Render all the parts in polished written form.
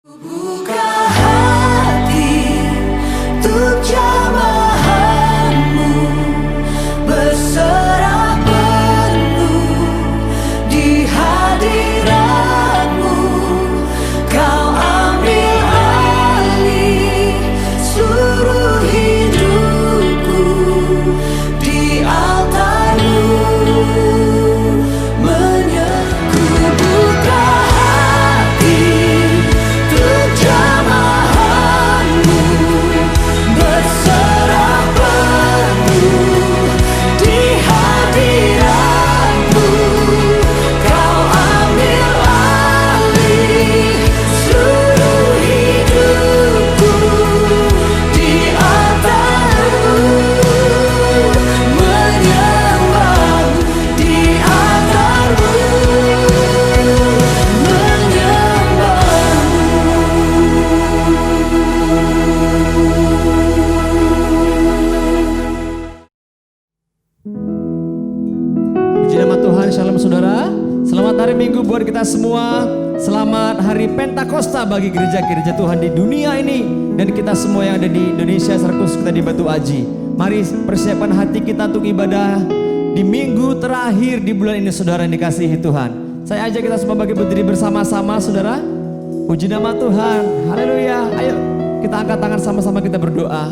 Buka hati untuk jamahanmu, berserah penuh di hadiratmu. Kau ambil alih seluruh hidupku di altarmu. Ku buka hati untuk jamahanmu, berserah penuh di hadiratmu. Kau ambil alih seluruh hidupku di altarmu, menyembah di altarmu, Puji nama Tuhan, shalom saudara. Selamat hari Minggu buat kita semua. Selamat hari Pentakosta bagi gereja-gereja Tuhan di dunia ini. Dan kita semua yang ada di Indonesia, serta khusus kita di Batu Aji. Mari persiapkan hati kita untuk ibadah di minggu terakhir di bulan ini, saudara yang dikasihi Tuhan. Saya ajak kita semua bagi berdiri bersama-sama, saudara. Puji nama Tuhan, haleluya. Ayo kita angkat tangan sama-sama, kita berdoa.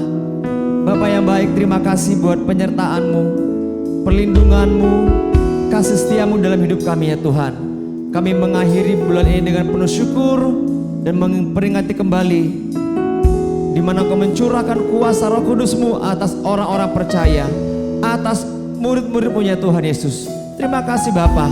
Bapa yang baik, terima kasih buat penyertaan-Mu, perlindungan-Mu, kasih setiamu dalam hidup kami ya Tuhan. Kami mengakhiri bulan ini dengan penuh syukur dan memperingati kembali di mana Kau mencurahkan kuasa Roh Kudus-Mu atas orang-orang percaya, atas murid-murid-Mu ya Tuhan Yesus. Terima kasih Bapa.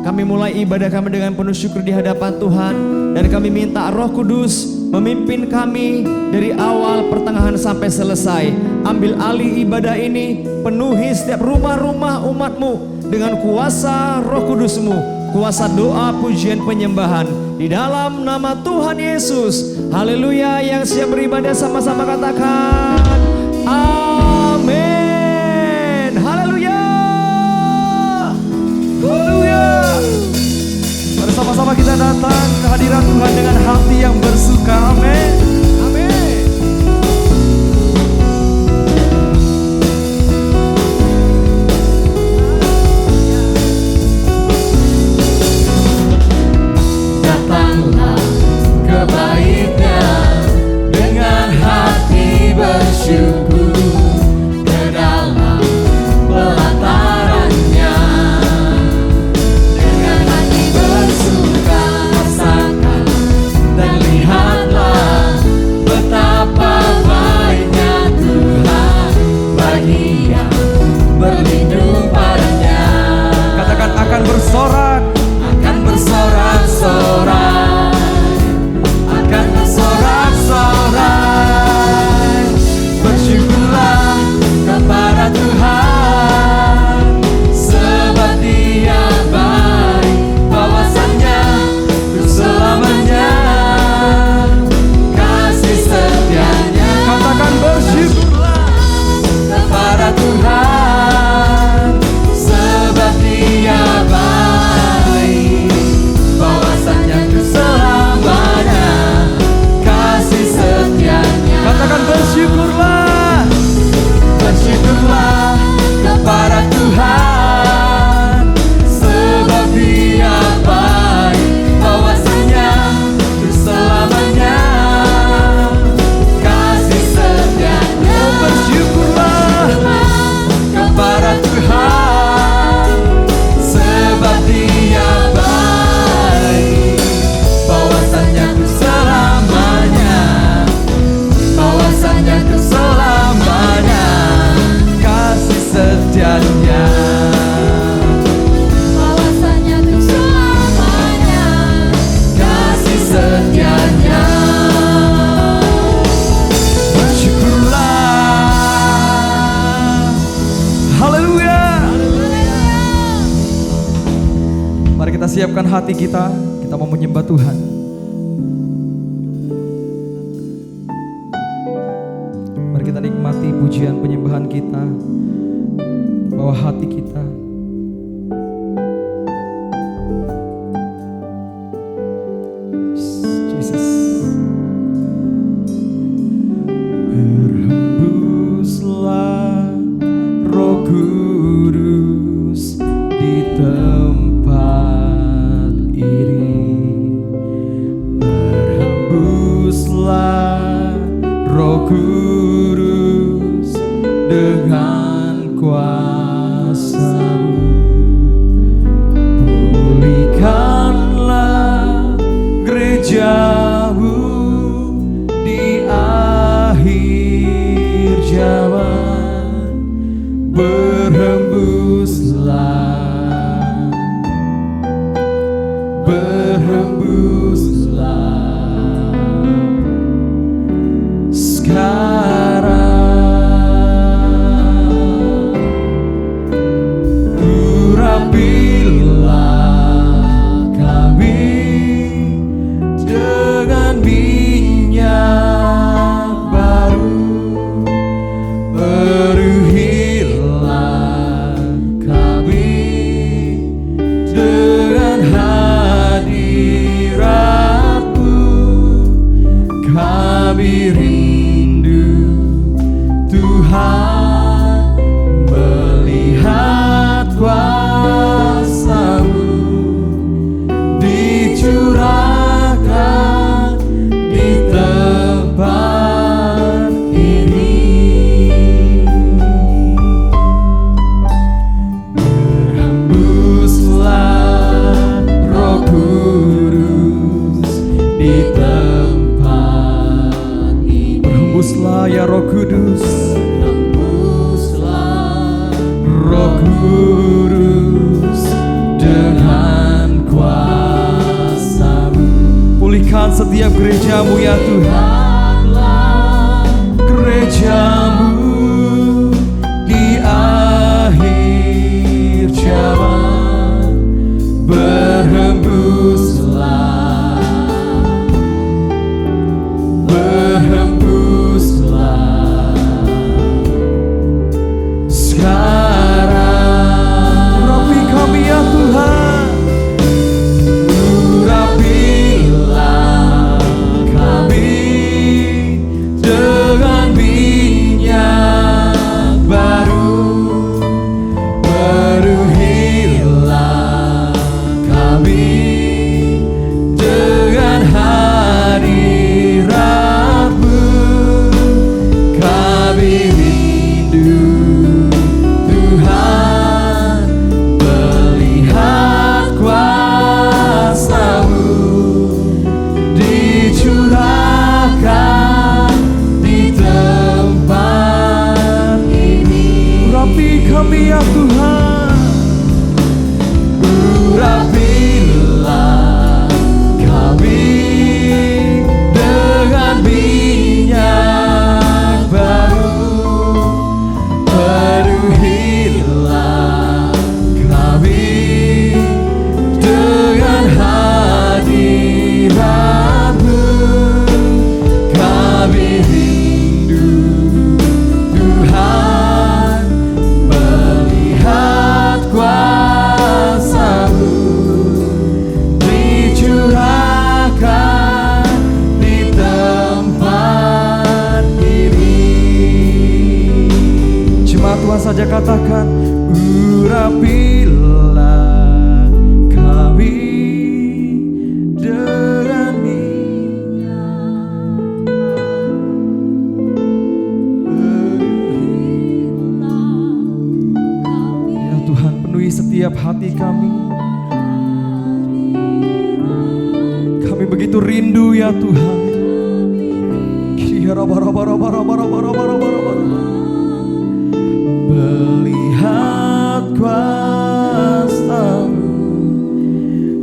Kami mulai ibadah kami dengan penuh syukur di hadapan Tuhan, dan kami minta Roh Kudus memimpin kami dari awal, pertengahan sampai selesai. Ambil alih ibadah ini, penuhi setiap rumah-rumah umat-Mu dengan kuasa Roh Kudus-Mu, kuasa doa, pujian, penyembahan di dalam nama Tuhan Yesus. Haleluya. Yang siap beribadah sama-sama katakan amin. Haleluya. Haleluya. Bersama-sama kita datang ke hadirat Tuhan dengan hati yang bersuka. Amin. Amin. datanglah ke baitnya dengan hati bersyukur, ke dalam pelatarannya dengan hati bersuka. Rasakan dan lihatlah betapa baiknya Tuhan bagi yang berlindung padanya. Katakan akan bersorak, Akan bersorak-sorai, akan bersorak-sorai. Bersyukurlah kepada Tuhan, sebab Dia baik, bahwasannya untuk selamanya kasih setianya. katakan bersyukurlah. Kepada Tuhan, sebab Dia baik, bahwasannya untuk selamanya kasih setianya. Katakan bersyukurlah. Bersyukurlah kepada Tuhan, sebab Dia baik, bahwasannya untuk selamanya kasih setianya. Oh, bersyukurlah. Kepada Tuhan, sebab Dia baik, bahwasannya untuk selamanya, bahwasannya untuk selamanya kasih setianya. Bahwasannya untuk selamanya kasih setianya. Bersyukurlah. Haleluya. Mari kita siapkan hati kita mau menyembah Tuhan. Mari kita nikmati pujian penyembahan kita, bawa hati kita. Jesus. Setiap gerejamu ya Tuhan, gerejamu di akhir zaman, berhembuslah, berhembuslah sekarang. Urapi kami ya Tuhan, urapilah kami dengan minyak baru, penuhilah kami dengan hadirat-Mu. Kami rindu Tuhan melihat kuasa-Mu dicurahkan di tempat ini. Urapi kami ya Tuhan, urapilah kami dengan minyak baru, penuhilah kami dengan hadirat-Mu. Kami rindu Tuhan melihat kuasa-Mu dicurahkan di tempat ini. Jemaat Tuhan saja katakan, urapilah kami dengan ya Tuhan, penuhi setiap hati kami. Kami begitu rindu ya Tuhan. Melihat kuasa-Mu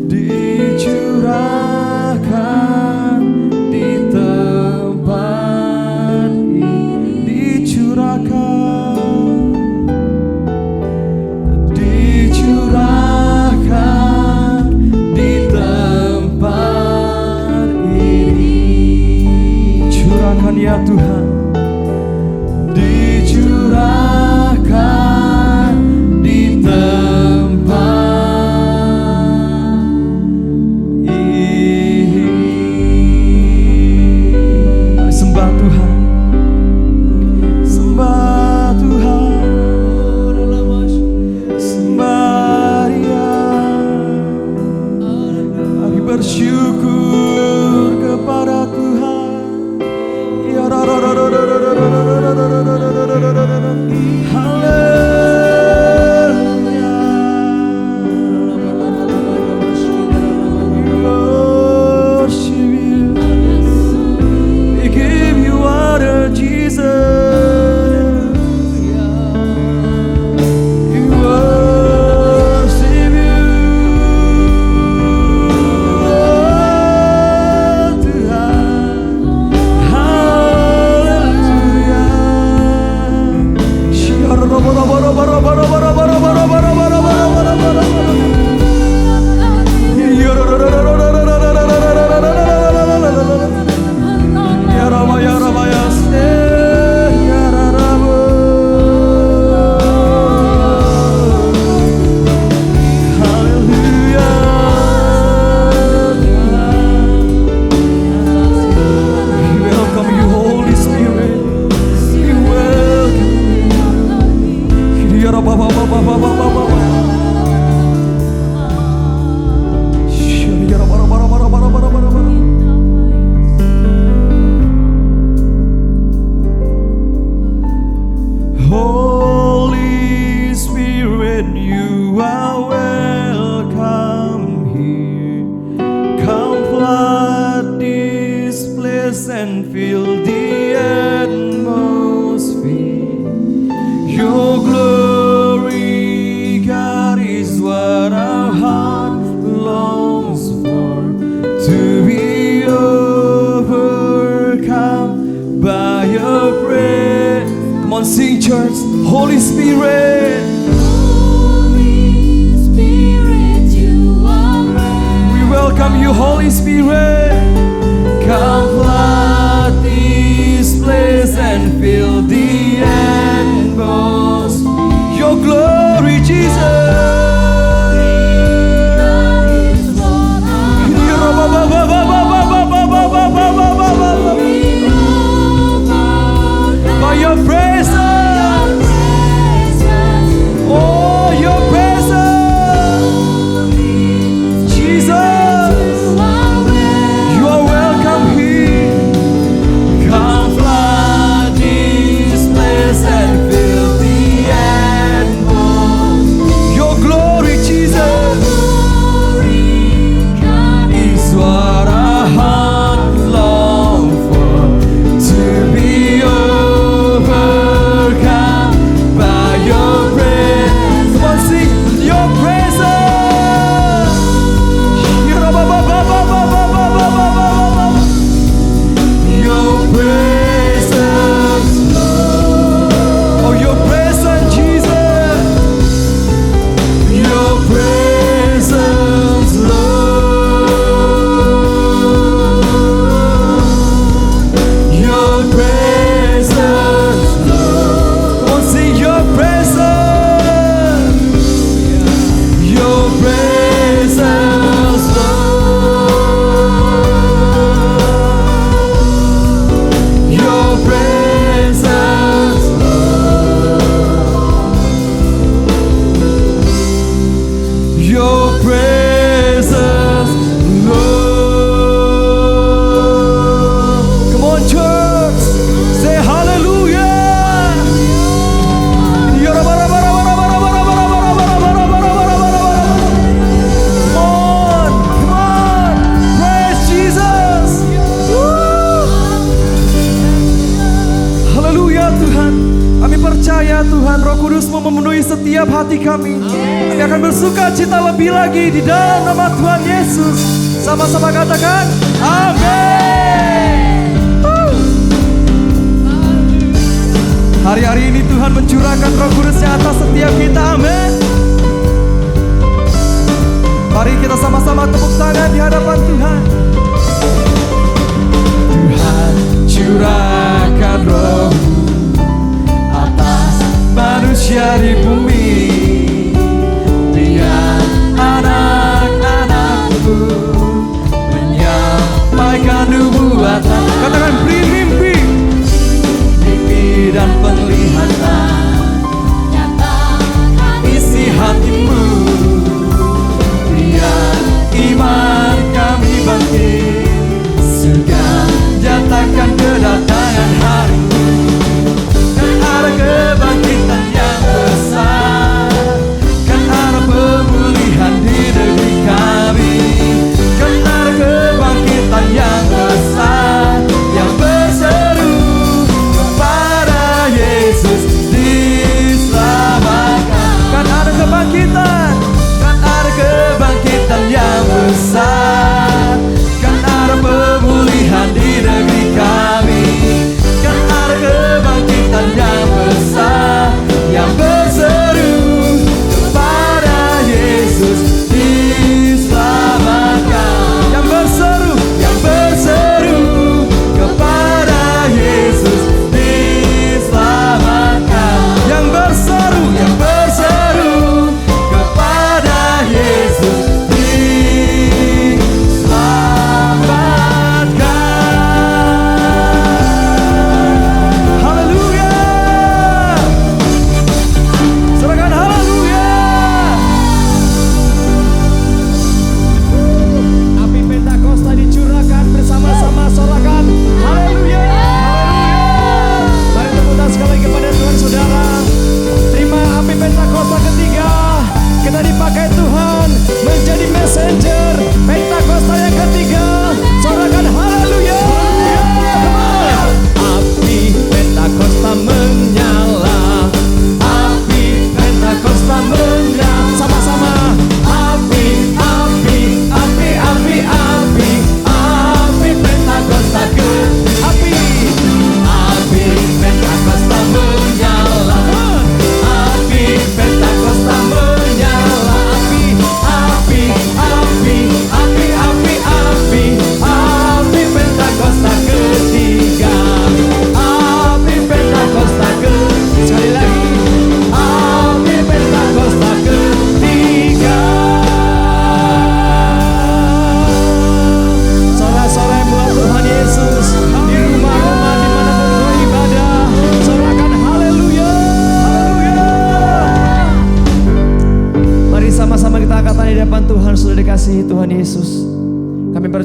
dicurahkan di tempat ini, dicurahkan di tempat ini. Curahkan ya Tuhan, dicurahkan di tempat ini. Mari sembah Tuhan, sembah Tuhan, sembah Dia. Mari bersyukur kepada Tuhan. Ya haleluya. We worship You. We give You honor, Jesus. We worship You. and fill the atmosphere. Your glory, God, is what our heart longs for, to be overcome by your praise. Come on, sing, church. Holy Spirit, Holy Spirit, you are we welcome you, Holy Spirit. Come flood this place and fill the atmosphere. Your glory, Jesus. By your presence, oh, your presence, Jesus, you are welcome here. Come flood this place and fill the atmosphere. Your glory, Jesus, is what our heart long for, to be overcome by your presence. Come on, sing, your presence. Your presence, oh, your presence, Jesus. Your presence, Lord. Your presence, Lord. Oh, sing your presence. Your presence, Lord. Your presence, Lord. Your presence, Lord. Come on, church, say hallelujah. Come on, praise Jesus. Woo. Haleluya Tuhan. Kami percaya Tuhan Roh Kudus-Mu memenuhi setiap hati kami. Kami akan bersuka cita lebih lagi di dalam nama Tuhan Yesus. Sama-sama katakan amin. Hari-hari ini Tuhan mencurahkan Roh Kudus-Nya atas setiap kita, amin. Mari kita sama-sama tepuk tangan di hadapan Tuhan. Tuhan curahkan Roh-Mu atas manusia di bumi, biar anak-anak-Mu menyampaikan nubuatan. Katakan beri mimpi, mimpi dan penglihatan, isi hatimu, biar iman kami bangkit. Surga nyatakan kedatangan hari-Mu, kan ada kebangkitan yang besar, kan ada pemulihan di negeri kami, kan ada kebangkitan yang besar.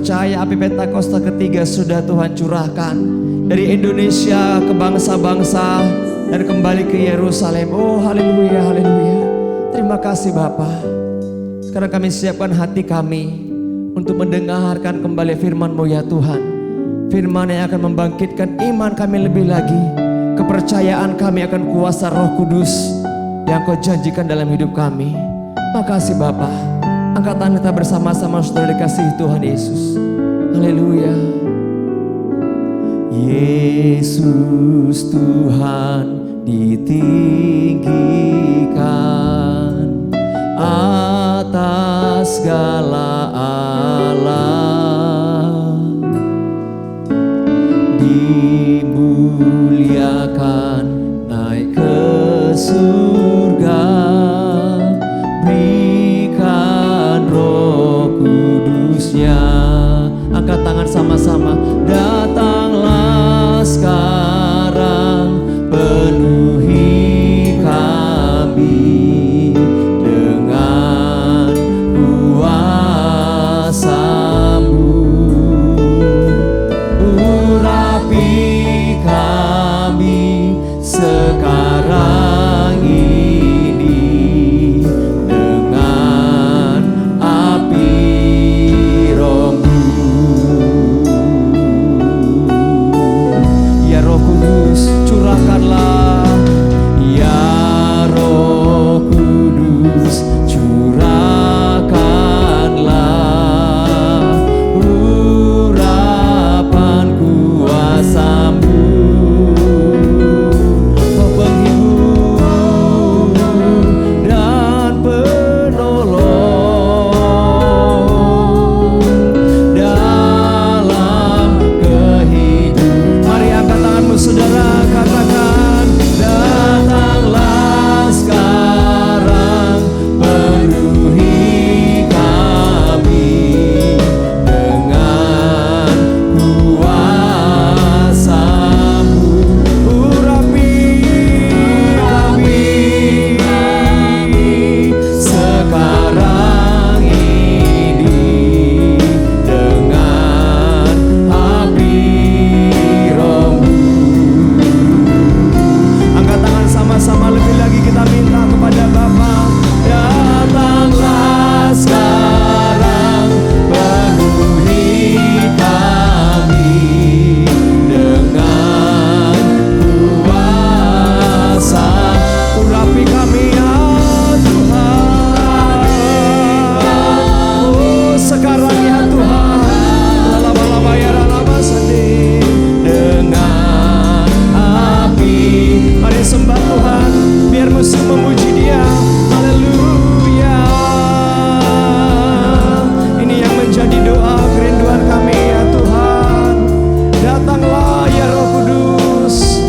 percaya api Pentakosta ketiga sudah Tuhan curahkan dari Indonesia ke bangsa-bangsa dan kembali ke Yerusalem. Oh haleluya, haleluya. Terima kasih Bapa. Sekarang kami siapkan hati kami untuk mendengarkan kembali firman-Mu ya Tuhan. Firman yang akan membangkitkan iman kami lebih lagi, kepercayaan kami akan kuasa Roh Kudus yang Kau janjikan dalam hidup kami. Makasih Bapa. Angkat tangan kita bersama-sama saudara dikasihi Tuhan Yesus. Haleluya. Yesus Tuhan ditinggikan atas segala alam, dimuliakan naik ke surga, berikan Roh Kudusnya. Angkat tangan sama-sama. Datanglah sekarang, penuhi kami dengan kuasa-Mu, urapi kami sekarang ini dengan api Roh-Mu. Ya Roh Kudus, curahkanlah. Ya Roh Kudus, curahkanlah urapan kuasa-Mu. Oh penghibur dan penolong dalam kehidupan. Mari angkat tanganmu saudara, katakan, datanglah sekarang, penuhi kami dengan kuasa-Mu, urapi kami sekarang ini dengan api Roh-Mu. Angkat tangan sama-sama, lebih lagi kita minta kepada Bapa. Datanglah sekarang, penuhi kami dengan kuasa, urapi kami ya Tuhan. Oh sekarang ya Tuhan, laba-laba ya laba sedih dengan api. Mari sembah Tuhan, biar musuh memuji Dia. Haleluya. Ini yang menjadi doa kerinduan kami ya Tuhan. Datanglah ya Roh Kudus,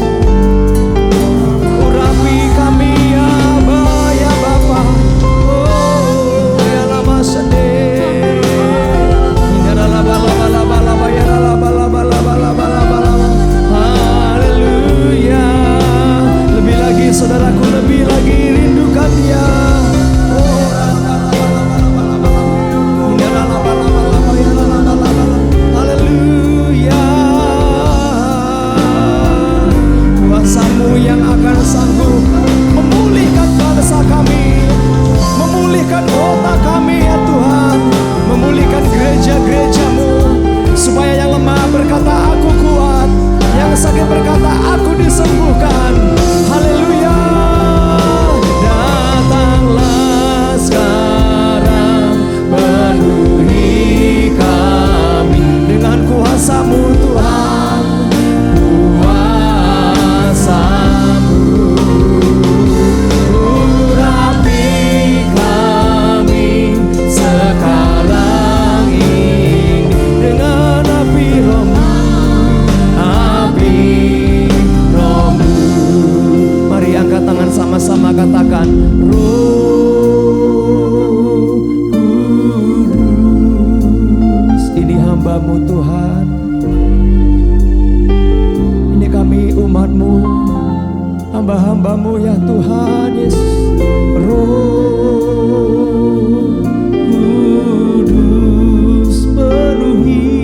urapi kami ya Aba, ya Bapa. Oh ya lama sedih. Ya laba-laba ya laba-laba. Haleluya. Lebih lagi saudaraku, lebih lagi rindukan Dia. Haleluya. Kuasa-Mu yang akan sanggup memulihkan bangsa kami, memulihkan kota kami ya Tuhan, memulihkan gereja-gereja-Mu, supaya yang lemah berkata aku kuat, yang sakit berkata aku disembuhkan. Haleluya. Datanglah sekarang, penuhi kami dengan kuasa-Mu Tuhan, kuasa-Mu, urapi kami sekarang ini dengan api Roh-Mu, api Roh-Mu. Mari angkat tangan sama-sama, katakan, Roh Kudus, ini hamba-Mu Tuhan, ini kami umat-Mu, hamba-hamba-Mu ya Tuhan Yesus. Roh Kudus penuhi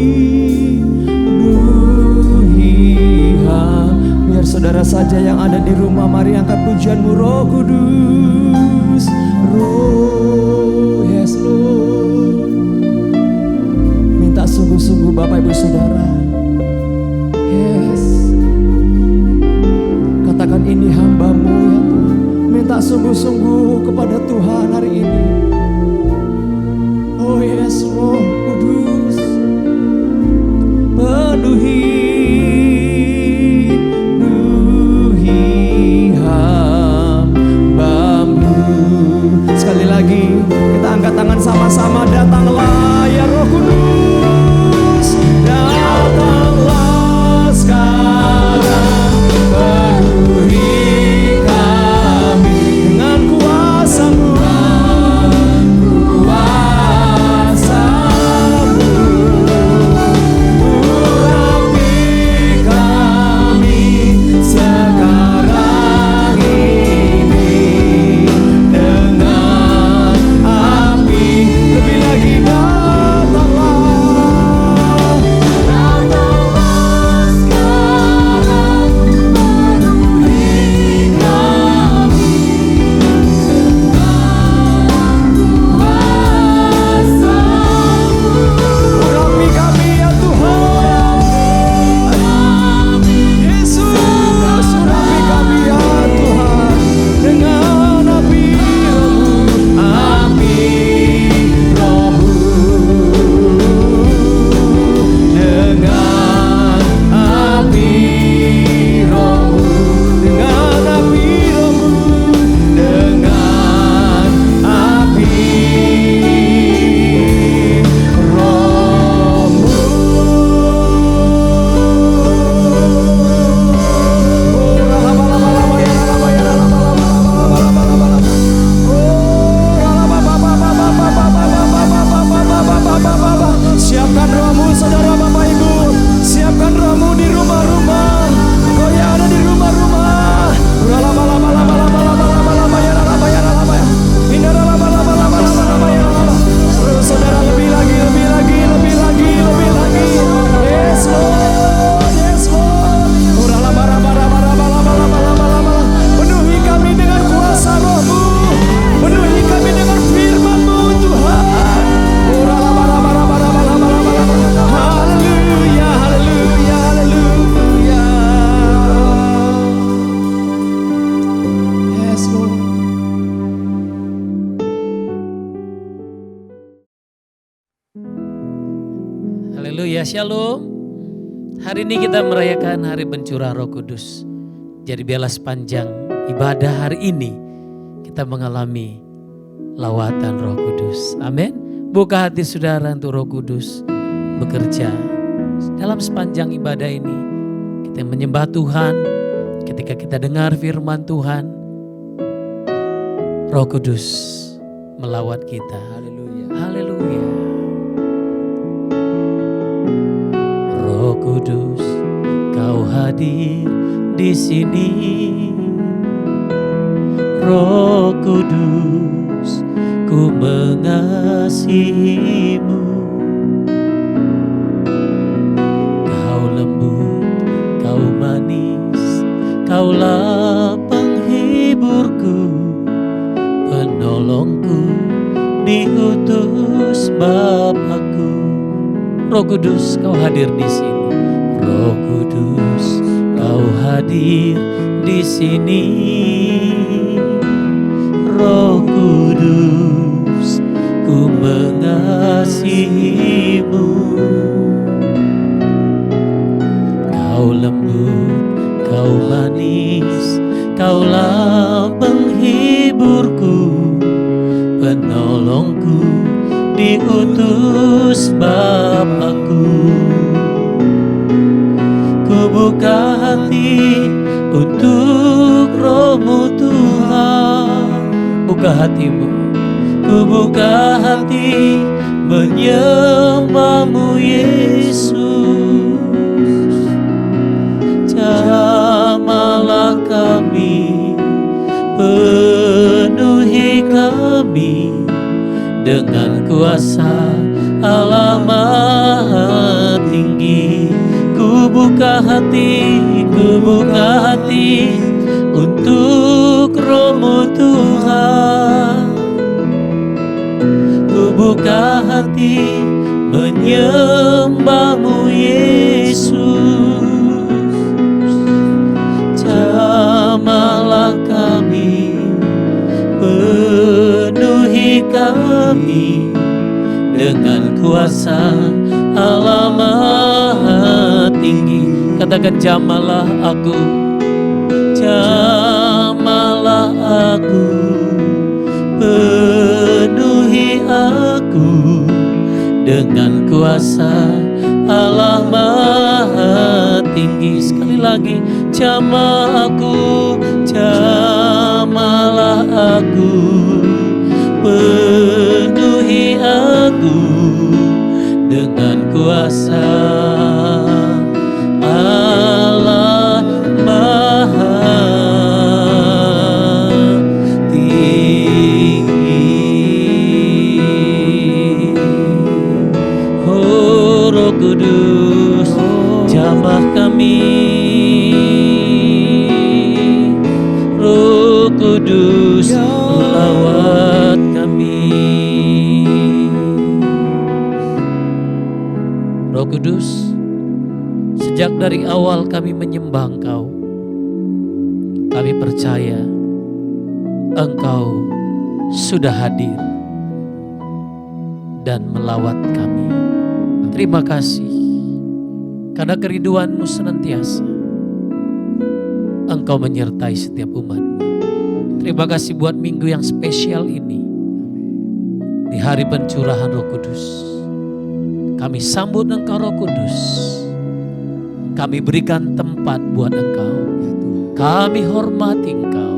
saudara saja yang ada di rumah, mari angkat pujianmu Roh Kudus. Roh, yes Lord. Minta sungguh-sungguh Bapak Ibu Saudara. Yes. Katakan ini hamba-Mu ya Tuhan. Minta sungguh-sungguh kepada Tuhan hari ini. Oh yes Roh Kudus. Penuhi hamba-Mu. Sekali lagi kita angkat tangan sama-sama. Datanglah ya Roh Kudus, datanglah sekarang, penuhi kami dengan kuasa-Mu. Haleluya, shalom. Hari ini kita merayakan hari pencurahan Roh Kudus. Jadi biarlah sepanjang ibadah hari ini kita mengalami lawatan Roh Kudus. Amin. Buka hati saudara untuk Roh Kudus bekerja dalam sepanjang ibadah ini. Kita menyembah Tuhan, ketika kita dengar firman Tuhan, Roh Kudus melawat kita. Haleluya. Haleluya. Roh Kudus, Kau hadir di sini. Roh Kudus, ku mengasihi-Mu. Kau lembut, Kau manis, Kaulah penghiburku, penolongku, diutus Bapakku. Roh Kudus, Kau hadir di sini. Roh Kudus, Kau hadir di sini. Roh Kudus, ku mengasihi-Mu. Kau lembut, Kau manis, Kaulah penghiburku, penolongku, diutus Bapakku. Ku buka hati untuk Roh-Mu Tuhan. Buka hatimu. Ku buka hati menyembah-Mu Yesus. Jamahlah kami, penuhi kami dengan kuasa Allah Maha Tinggi. Ku buka hati, ku buka hati untuk Roh-Mu Tuhan. Ku buka hati menyembah-Mu Yesus. Jamahlah kami, penuhi kami dengan kuasa Allah Maha Tinggi. Katakan, jamahlah aku, jamahlah aku, penuhi aku dengan kuasa Allah Maha Tinggi. Sekali lagi, jamah aku, jamahlah aku, penuhi aku dengan kuasa Allah Maha Tinggi. Oh Roh Kudus, jamah kami. Roh Kudus, lawat kami. Roh Kudus, sejak dari awal kami menyembah Engkau, kami percaya Engkau sudah hadir dan melawat kami. Terima kasih karena kerinduan-Mu senantiasa Engkau menyertai setiap umat-Mu. Terima kasih buat minggu yang spesial ini. Di hari pencurahan Roh Kudus, kami sambut Engkau Roh Kudus. Kami berikan tempat buat Engkau. Kami hormati Engkau.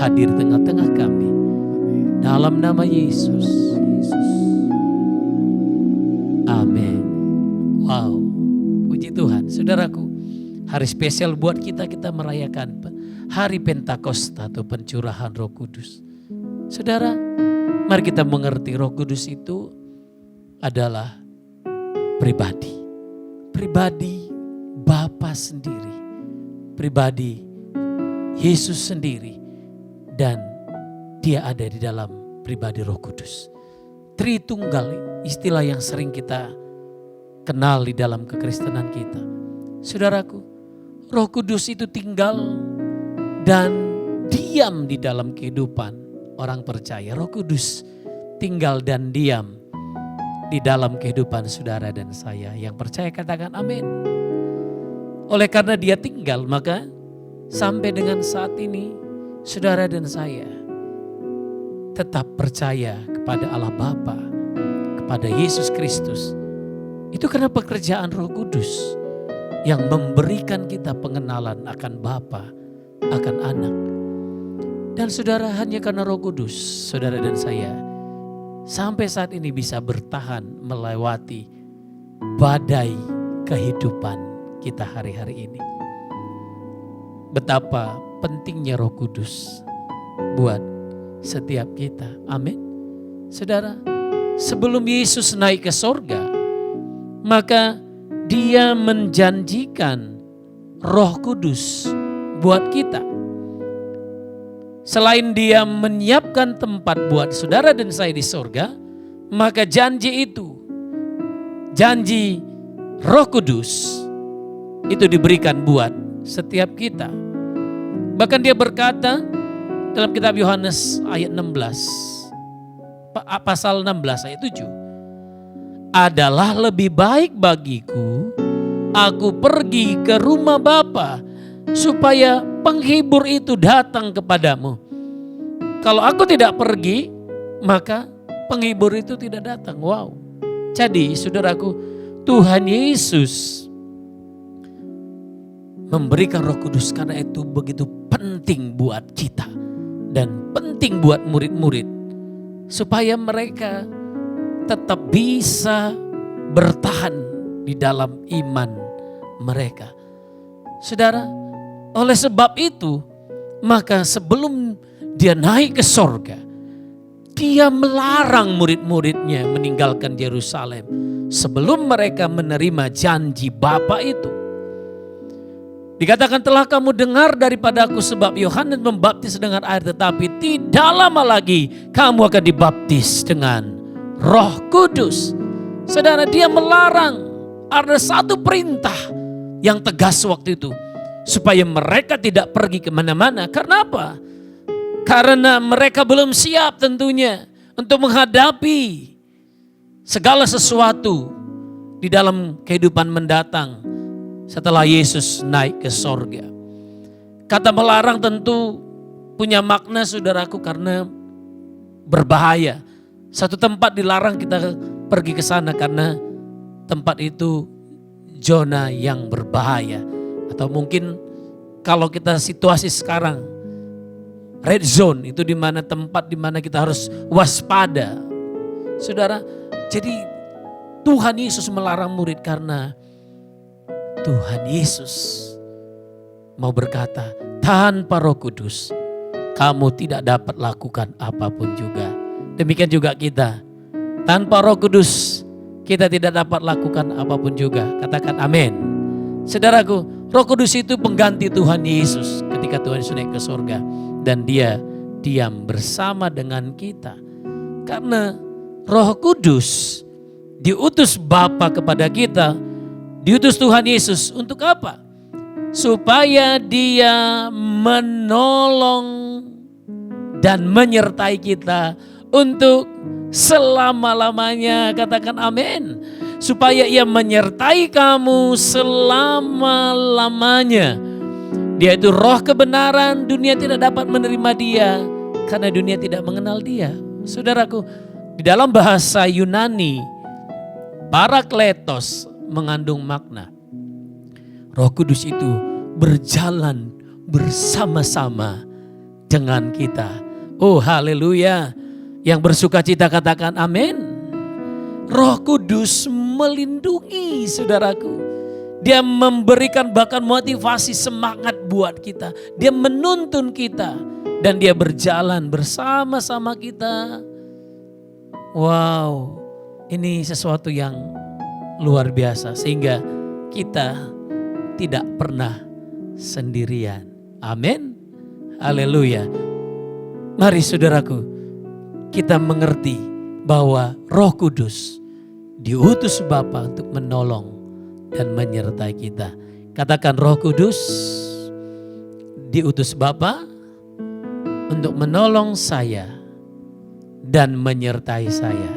Hadir tengah-tengah kami. Dalam nama Yesus. Amin. Wow. Puji Tuhan. Saudaraku, hari spesial buat kita merayakan hari Pentakosta atau pencurahan Roh Kudus. Saudara, mari kita mengerti Roh Kudus itu adalah pribadi. Pribadi Bapa sendiri. Pribadi Yesus sendiri. Dan dia ada di dalam pribadi Roh Kudus. Tritunggal, istilah yang sering kita kenal di dalam kekristenan kita. Saudaraku, Roh Kudus itu tinggal dan diam di dalam kehidupan orang percaya. Roh Kudus tinggal dan diam di dalam kehidupan saudara dan saya. Yang percaya katakan amin. Oleh karena dia tinggal, maka sampai dengan saat ini saudara dan saya tetap percaya kepada Allah Bapa, kepada Yesus Kristus. Itu karena pekerjaan Roh Kudus yang memberikan kita pengenalan akan Bapa, akan Anak. Dan saudara, hanya karena Roh Kudus, saudara dan saya sampai saat ini bisa bertahan melewati badai kehidupan kita hari-hari ini. Betapa pentingnya Roh Kudus buat setiap kita. Amin. Saudara, sebelum Yesus naik ke sorga, maka dia menjanjikan Roh Kudus buat kita. Selain dia menyiapkan tempat buat saudara dan saya di sorga, maka janji itu, janji Roh Kudus itu diberikan buat setiap kita. Bahkan dia berkata dalam kitab Yohanes ayat 16, pasal 16 ayat 7. Adalah lebih baik bagiku aku pergi ke rumah Bapa supaya penghibur itu datang kepadamu. Kalau aku tidak pergi, maka penghibur itu tidak datang. Wow. Jadi saudaraku, Tuhan Yesus memberikan Roh Kudus karena itu begitu penting buat kita dan penting buat murid-murid supaya mereka tetap bisa bertahan di dalam iman mereka. Saudara, oleh sebab itu, maka sebelum dia naik ke sorga, dia melarang murid-muridnya meninggalkan Yerusalem sebelum mereka menerima janji Bapa itu. Dikatakan telah kamu dengar daripadaku sebab Yohanes membaptis dengan air, tetapi tidak lama lagi kamu akan dibaptis dengan Roh Kudus. Saudara, dia melarang, ada satu perintah yang tegas waktu itu, supaya mereka tidak pergi kemana-mana. Karena apa? Karena mereka belum siap tentunya untuk menghadapi segala sesuatu di dalam kehidupan mendatang setelah Yesus naik ke sorga. Kata melarang tentu punya makna saudaraku karena berbahaya. Satu tempat dilarang kita pergi ke sana karena tempat itu zona yang berbahaya. Atau mungkin kalau kita situasi sekarang, red zone itu dimana tempat dimana kita harus waspada. Saudara, jadi Tuhan Yesus melarang murid karena Tuhan Yesus mau berkata, tanpa Roh Kudus kamu tidak dapat lakukan apapun juga. Demikian juga kita, tanpa Roh Kudus kita tidak dapat lakukan apapun juga. Katakan amin. Saudaraku, Roh Kudus itu pengganti Tuhan Yesus ketika Tuhan Yesus naik ke surga. Dan dia diam bersama dengan kita. Karena Roh Kudus diutus Bapa kepada kita, diutus Tuhan Yesus untuk apa? Supaya dia menolong dan menyertai kita untuk selama-lamanya. Katakan amin. Supaya ia menyertai kamu selama-lamanya. Dia itu roh kebenaran, dunia tidak dapat menerima dia karena dunia tidak mengenal dia. Saudaraku, di dalam bahasa Yunani, Parakletos mengandung makna Roh Kudus itu berjalan bersama-sama dengan kita. Oh haleluya. Yang bersuka cita katakan amin. Roh Kudus melindungi saudaraku. Dia memberikan bahkan motivasi semangat buat kita. Dia menuntun kita. Dan dia berjalan bersama-sama kita. Wow, ini sesuatu yang luar biasa. Sehingga kita tidak pernah sendirian. Amin. Haleluya. Mari saudaraku, kita mengerti bahwa Roh Kudus diutus Bapa untuk menolong dan menyertai kita. Katakan, Roh Kudus diutus Bapa untuk menolong saya dan menyertai saya.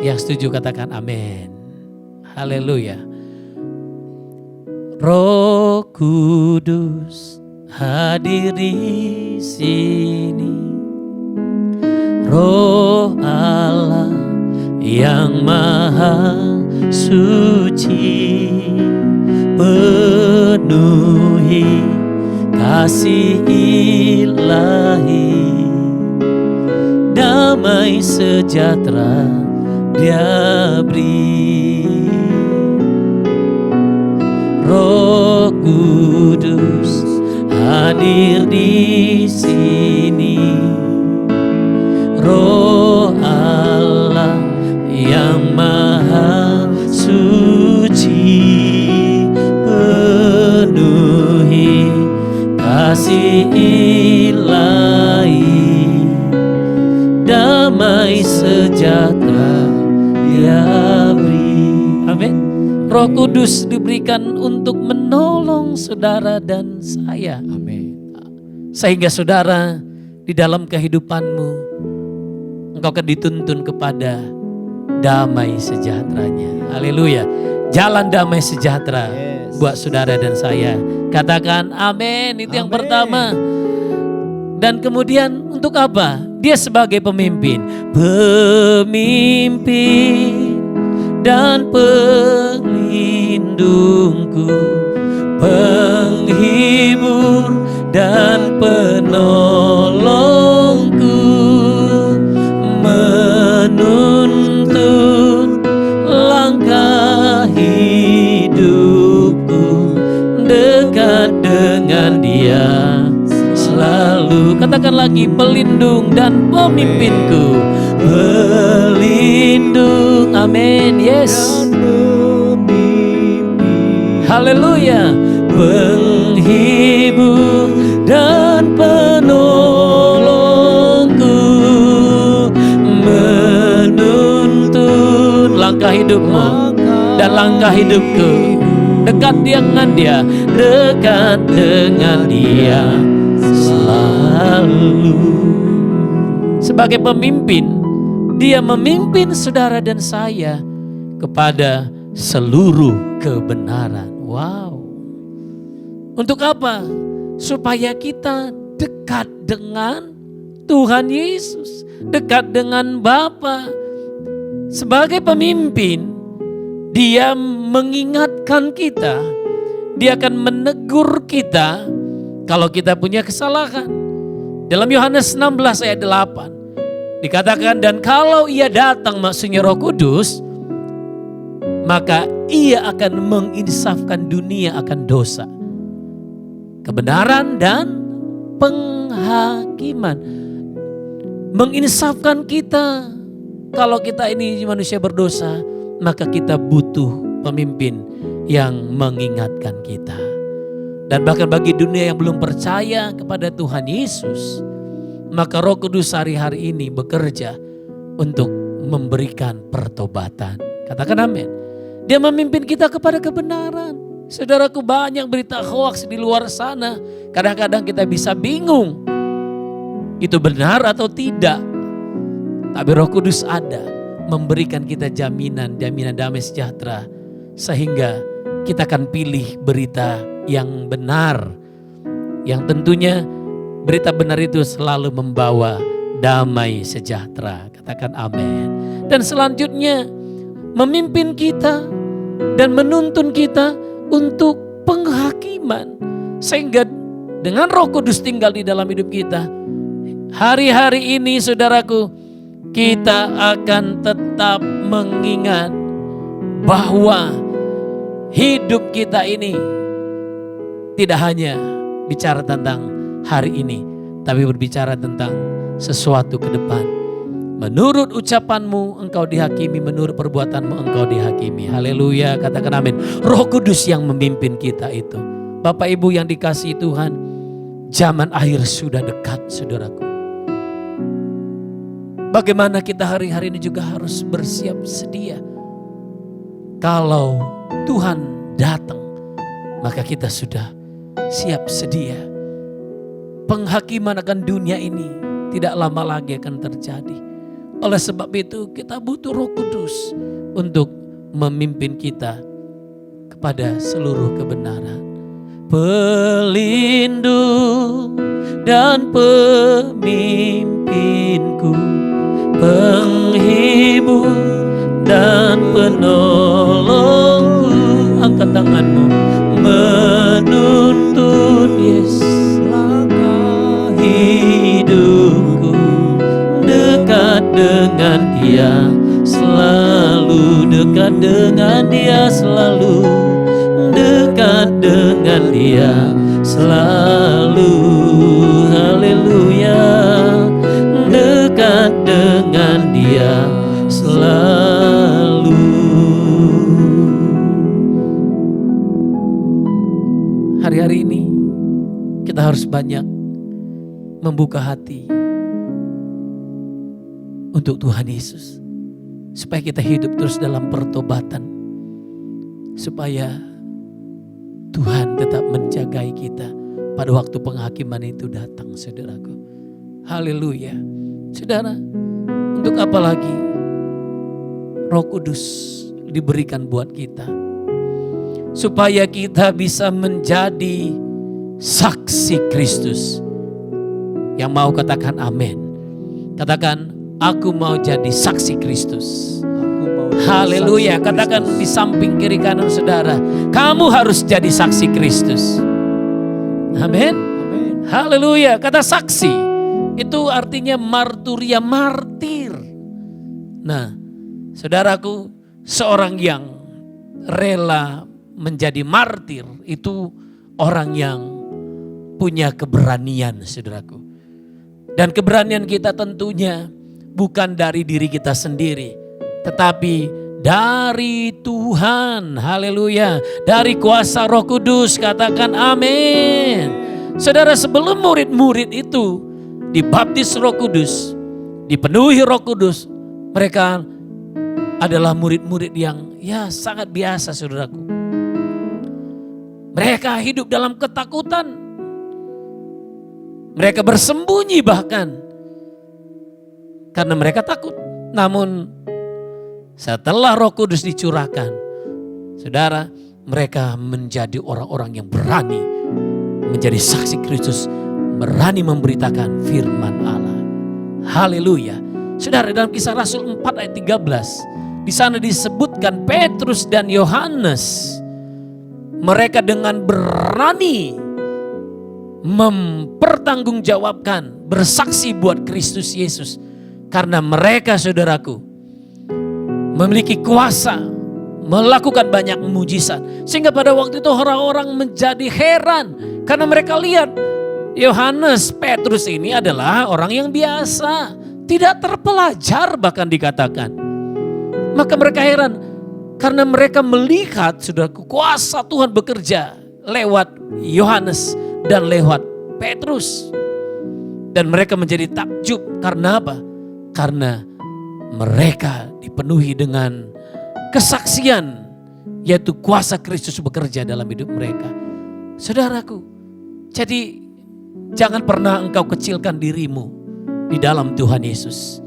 Yang setuju katakan amin. Haleluya. Roh Kudus hadir di sini. Roh Allah yang maha suci, penuhi kasih ilahi, damai sejahtera Dia beri. Roh Kudus hadir di sini. Roh Allah yang maha suci, penuhi kasih ilahi, damai sejahtera Dia beri. Amin. Roh Kudus diberikan untuk menolong saudara dan saya. Amin. Sehingga saudara di dalam kehidupanmu engkau akan dituntun kepada damai sejahteranya. Haleluya. Jalan damai sejahtera buat saudara dan saya. Katakan amin. Itu yang pertama. Dan kemudian untuk apa? Dia sebagai pemimpin. Pemimpin dan pelindungku, penghibur dan penolongku, menuntun langkah hidupku, dekat dengan Dia selalu. Katakan lagi, pelindung dan pemimpinku. Pelindung, amin, yes. Haleluya. penghibur dan penolongku, menuntun langkah hidupmu dan langkah hidupku. Dekat dengan dia, dekat dengan dia selalu. Sebagai pemimpin, dia memimpin saudara dan saya kepada seluruh kebenaran. Wow. Untuk apa? Supaya kita dekat dengan Tuhan Yesus, dekat dengan Bapa. Sebagai pemimpin, dia mengingatkan kita, dia akan menegur kita kalau kita punya kesalahan. Dalam Yohanes 16 ayat 8 dikatakan, dan kalau ia datang, maksudnya Roh Kudus, maka ia akan menginsafkan dunia akan dosa, kebenaran dan penghakiman. Menginsafkan kita. Kalau kita ini manusia berdosa, maka kita butuh pemimpin yang mengingatkan kita. Dan bahkan bagi dunia yang belum percaya kepada Tuhan Yesus, maka Roh Kudus hari-hari ini bekerja untuk memberikan pertobatan. Katakan amin. Dia memimpin kita kepada kebenaran. Saudaraku, banyak berita hoaks di luar sana. Kadang-kadang kita bisa bingung, itu benar atau tidak. Tapi Roh Kudus ada, memberikan kita jaminan damai sejahtera. Sehingga kita akan pilih berita yang benar. Yang tentunya berita benar itu selalu membawa damai sejahtera. Katakan amin. Dan selanjutnya memimpin kita dan menuntun kita untuk penghakiman. Sehingga dengan Roh Kudus tinggal di dalam hidup kita, hari-hari ini saudaraku, kita akan tetap mengingat bahwa hidup kita ini tidak hanya bicara tentang hari ini, tapi berbicara tentang sesuatu ke depan. Menurut ucapanmu engkau dihakimi, menurut perbuatanmu engkau dihakimi. Haleluya, katakan amin. Roh Kudus yang memimpin kita itu. Bapak Ibu yang dikasihi Tuhan, zaman akhir sudah dekat saudaraku. Bagaimana kita hari-hari ini juga harus bersiap sedia. Kalau Tuhan datang, maka kita sudah siap sedia. Penghakiman akan dunia ini tidak lama lagi akan terjadi. Oleh sebab itu kita butuh Roh Kudus untuk memimpin kita kepada seluruh kebenaran. Pelindung dan pemimpinku, penghibur dan penolongku. Angkat tanganmu. Menuntun Yesus langkah hidupku, dekat dengan dia selalu, dekat dengan dia selalu, dekat dengan dia selalu. Haleluya, dekat dengan dia selalu. Hari-hari ini kita harus banyak membuka hati untuk Tuhan Yesus, supaya kita hidup terus dalam pertobatan, supaya Tuhan tetap menjagai kita pada waktu penghakiman itu datang, saudaraku. Haleluya. Saudara, untuk apa lagi Roh Kudus diberikan buat kita? Supaya kita bisa menjadi saksi Kristus. Yang mau katakan amin. Katakan, aku mau jadi saksi Kristus. Haleluya. Katakan di samping kiri kanan saudara, kamu harus jadi saksi Kristus. Amin. Haleluya. Kata saksi itu artinya marturia, martir. Nah, saudaraku, seorang yang rela menjadi martir itu orang yang punya keberanian, saudaraku. Dan keberanian kita tentunya bukan dari diri kita sendiri, tetapi dari Tuhan. Haleluya. Dari kuasa Roh Kudus, katakan amin. Saudara, sebelum murid-murid itu dibaptis Roh Kudus, dipenuhi Roh Kudus, mereka adalah murid-murid yang sangat biasa, saudaraku. Mereka hidup dalam ketakutan. Mereka bersembunyi bahkan karena mereka takut. Namun setelah Roh Kudus dicurahkan, saudara, mereka menjadi orang-orang yang berani menjadi saksi Kristus, berani memberitakan firman Allah. Haleluya. Saudara, dalam Kisah Rasul 4 ayat 13, di sana disebutkan Petrus dan Yohanes, mereka dengan berani mempertanggungjawabkan, bersaksi buat Kristus Yesus. Karena mereka, saudaraku, memiliki kuasa melakukan banyak mujizat. Sehingga pada waktu itu orang-orang menjadi heran. Karena mereka lihat Yohanes, Petrus ini adalah orang yang biasa. Tidak terpelajar bahkan dikatakan. Maka mereka heran. Karena mereka melihat, saudaraku, kuasa Tuhan bekerja lewat Yohanes dan lewat Petrus. Dan mereka menjadi takjub. Karena apa? Karena mereka dipenuhi dengan kesaksian, yaitu kuasa Kristus bekerja dalam hidup mereka. Saudaraku, jadi jangan pernah engkau kecilkan dirimu di dalam Tuhan Yesus.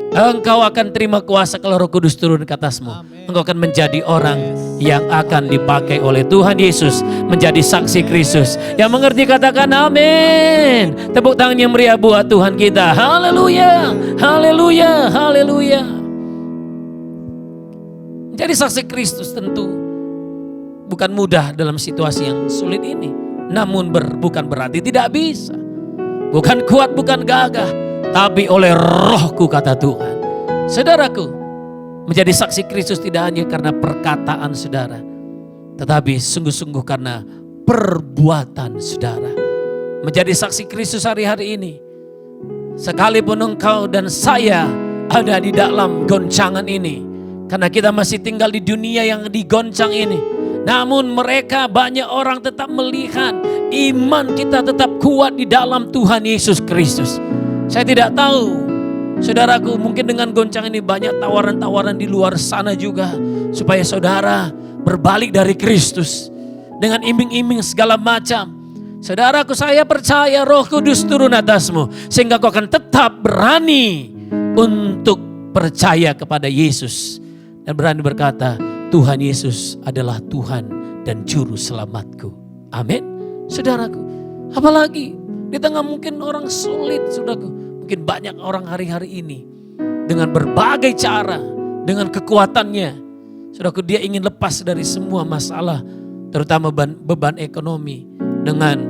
Engkau akan terima kuasa kalau Roh Kudus turun ke atasmu. Engkau akan menjadi orang yang akan dipakai oleh Tuhan Yesus menjadi saksi Kristus. Yang mengerti katakan amin. Tepuk tangan yang meriah buat Tuhan kita. Haleluya, haleluya, haleluya. Menjadi saksi Kristus tentu bukan mudah dalam situasi yang sulit ini. Namun bukan berarti tidak bisa. Bukan kuat, bukan gagah, tapi oleh Rohku, kata Tuhan. Saudaraku, menjadi saksi Kristus tidak hanya karena perkataan saudara, tetapi sungguh-sungguh karena perbuatan saudara. Menjadi saksi Kristus hari-hari ini, sekalipun engkau dan saya ada di dalam goncangan ini, karena kita masih tinggal di dunia yang digoncang ini, namun mereka banyak orang tetap melihat iman kita tetap kuat di dalam Tuhan Yesus Kristus. Saya tidak tahu, saudaraku, mungkin dengan goncang ini banyak tawaran-tawaran di luar sana juga, supaya saudara berbalik dari Kristus dengan iming-iming segala macam. Saudaraku, saya percaya Roh Kudus turun atasmu, sehingga kau akan tetap berani untuk percaya kepada Yesus. Dan berani berkata, Tuhan Yesus adalah Tuhan dan Juru Selamatku. Amin. Saudaraku, apalagi di tengah mungkin orang sulit, saudaraku. Mungkin banyak orang hari-hari ini dengan berbagai cara, dengan kekuatannya, saudaraku, dia ingin lepas dari semua masalah, terutama beban ekonomi, dengan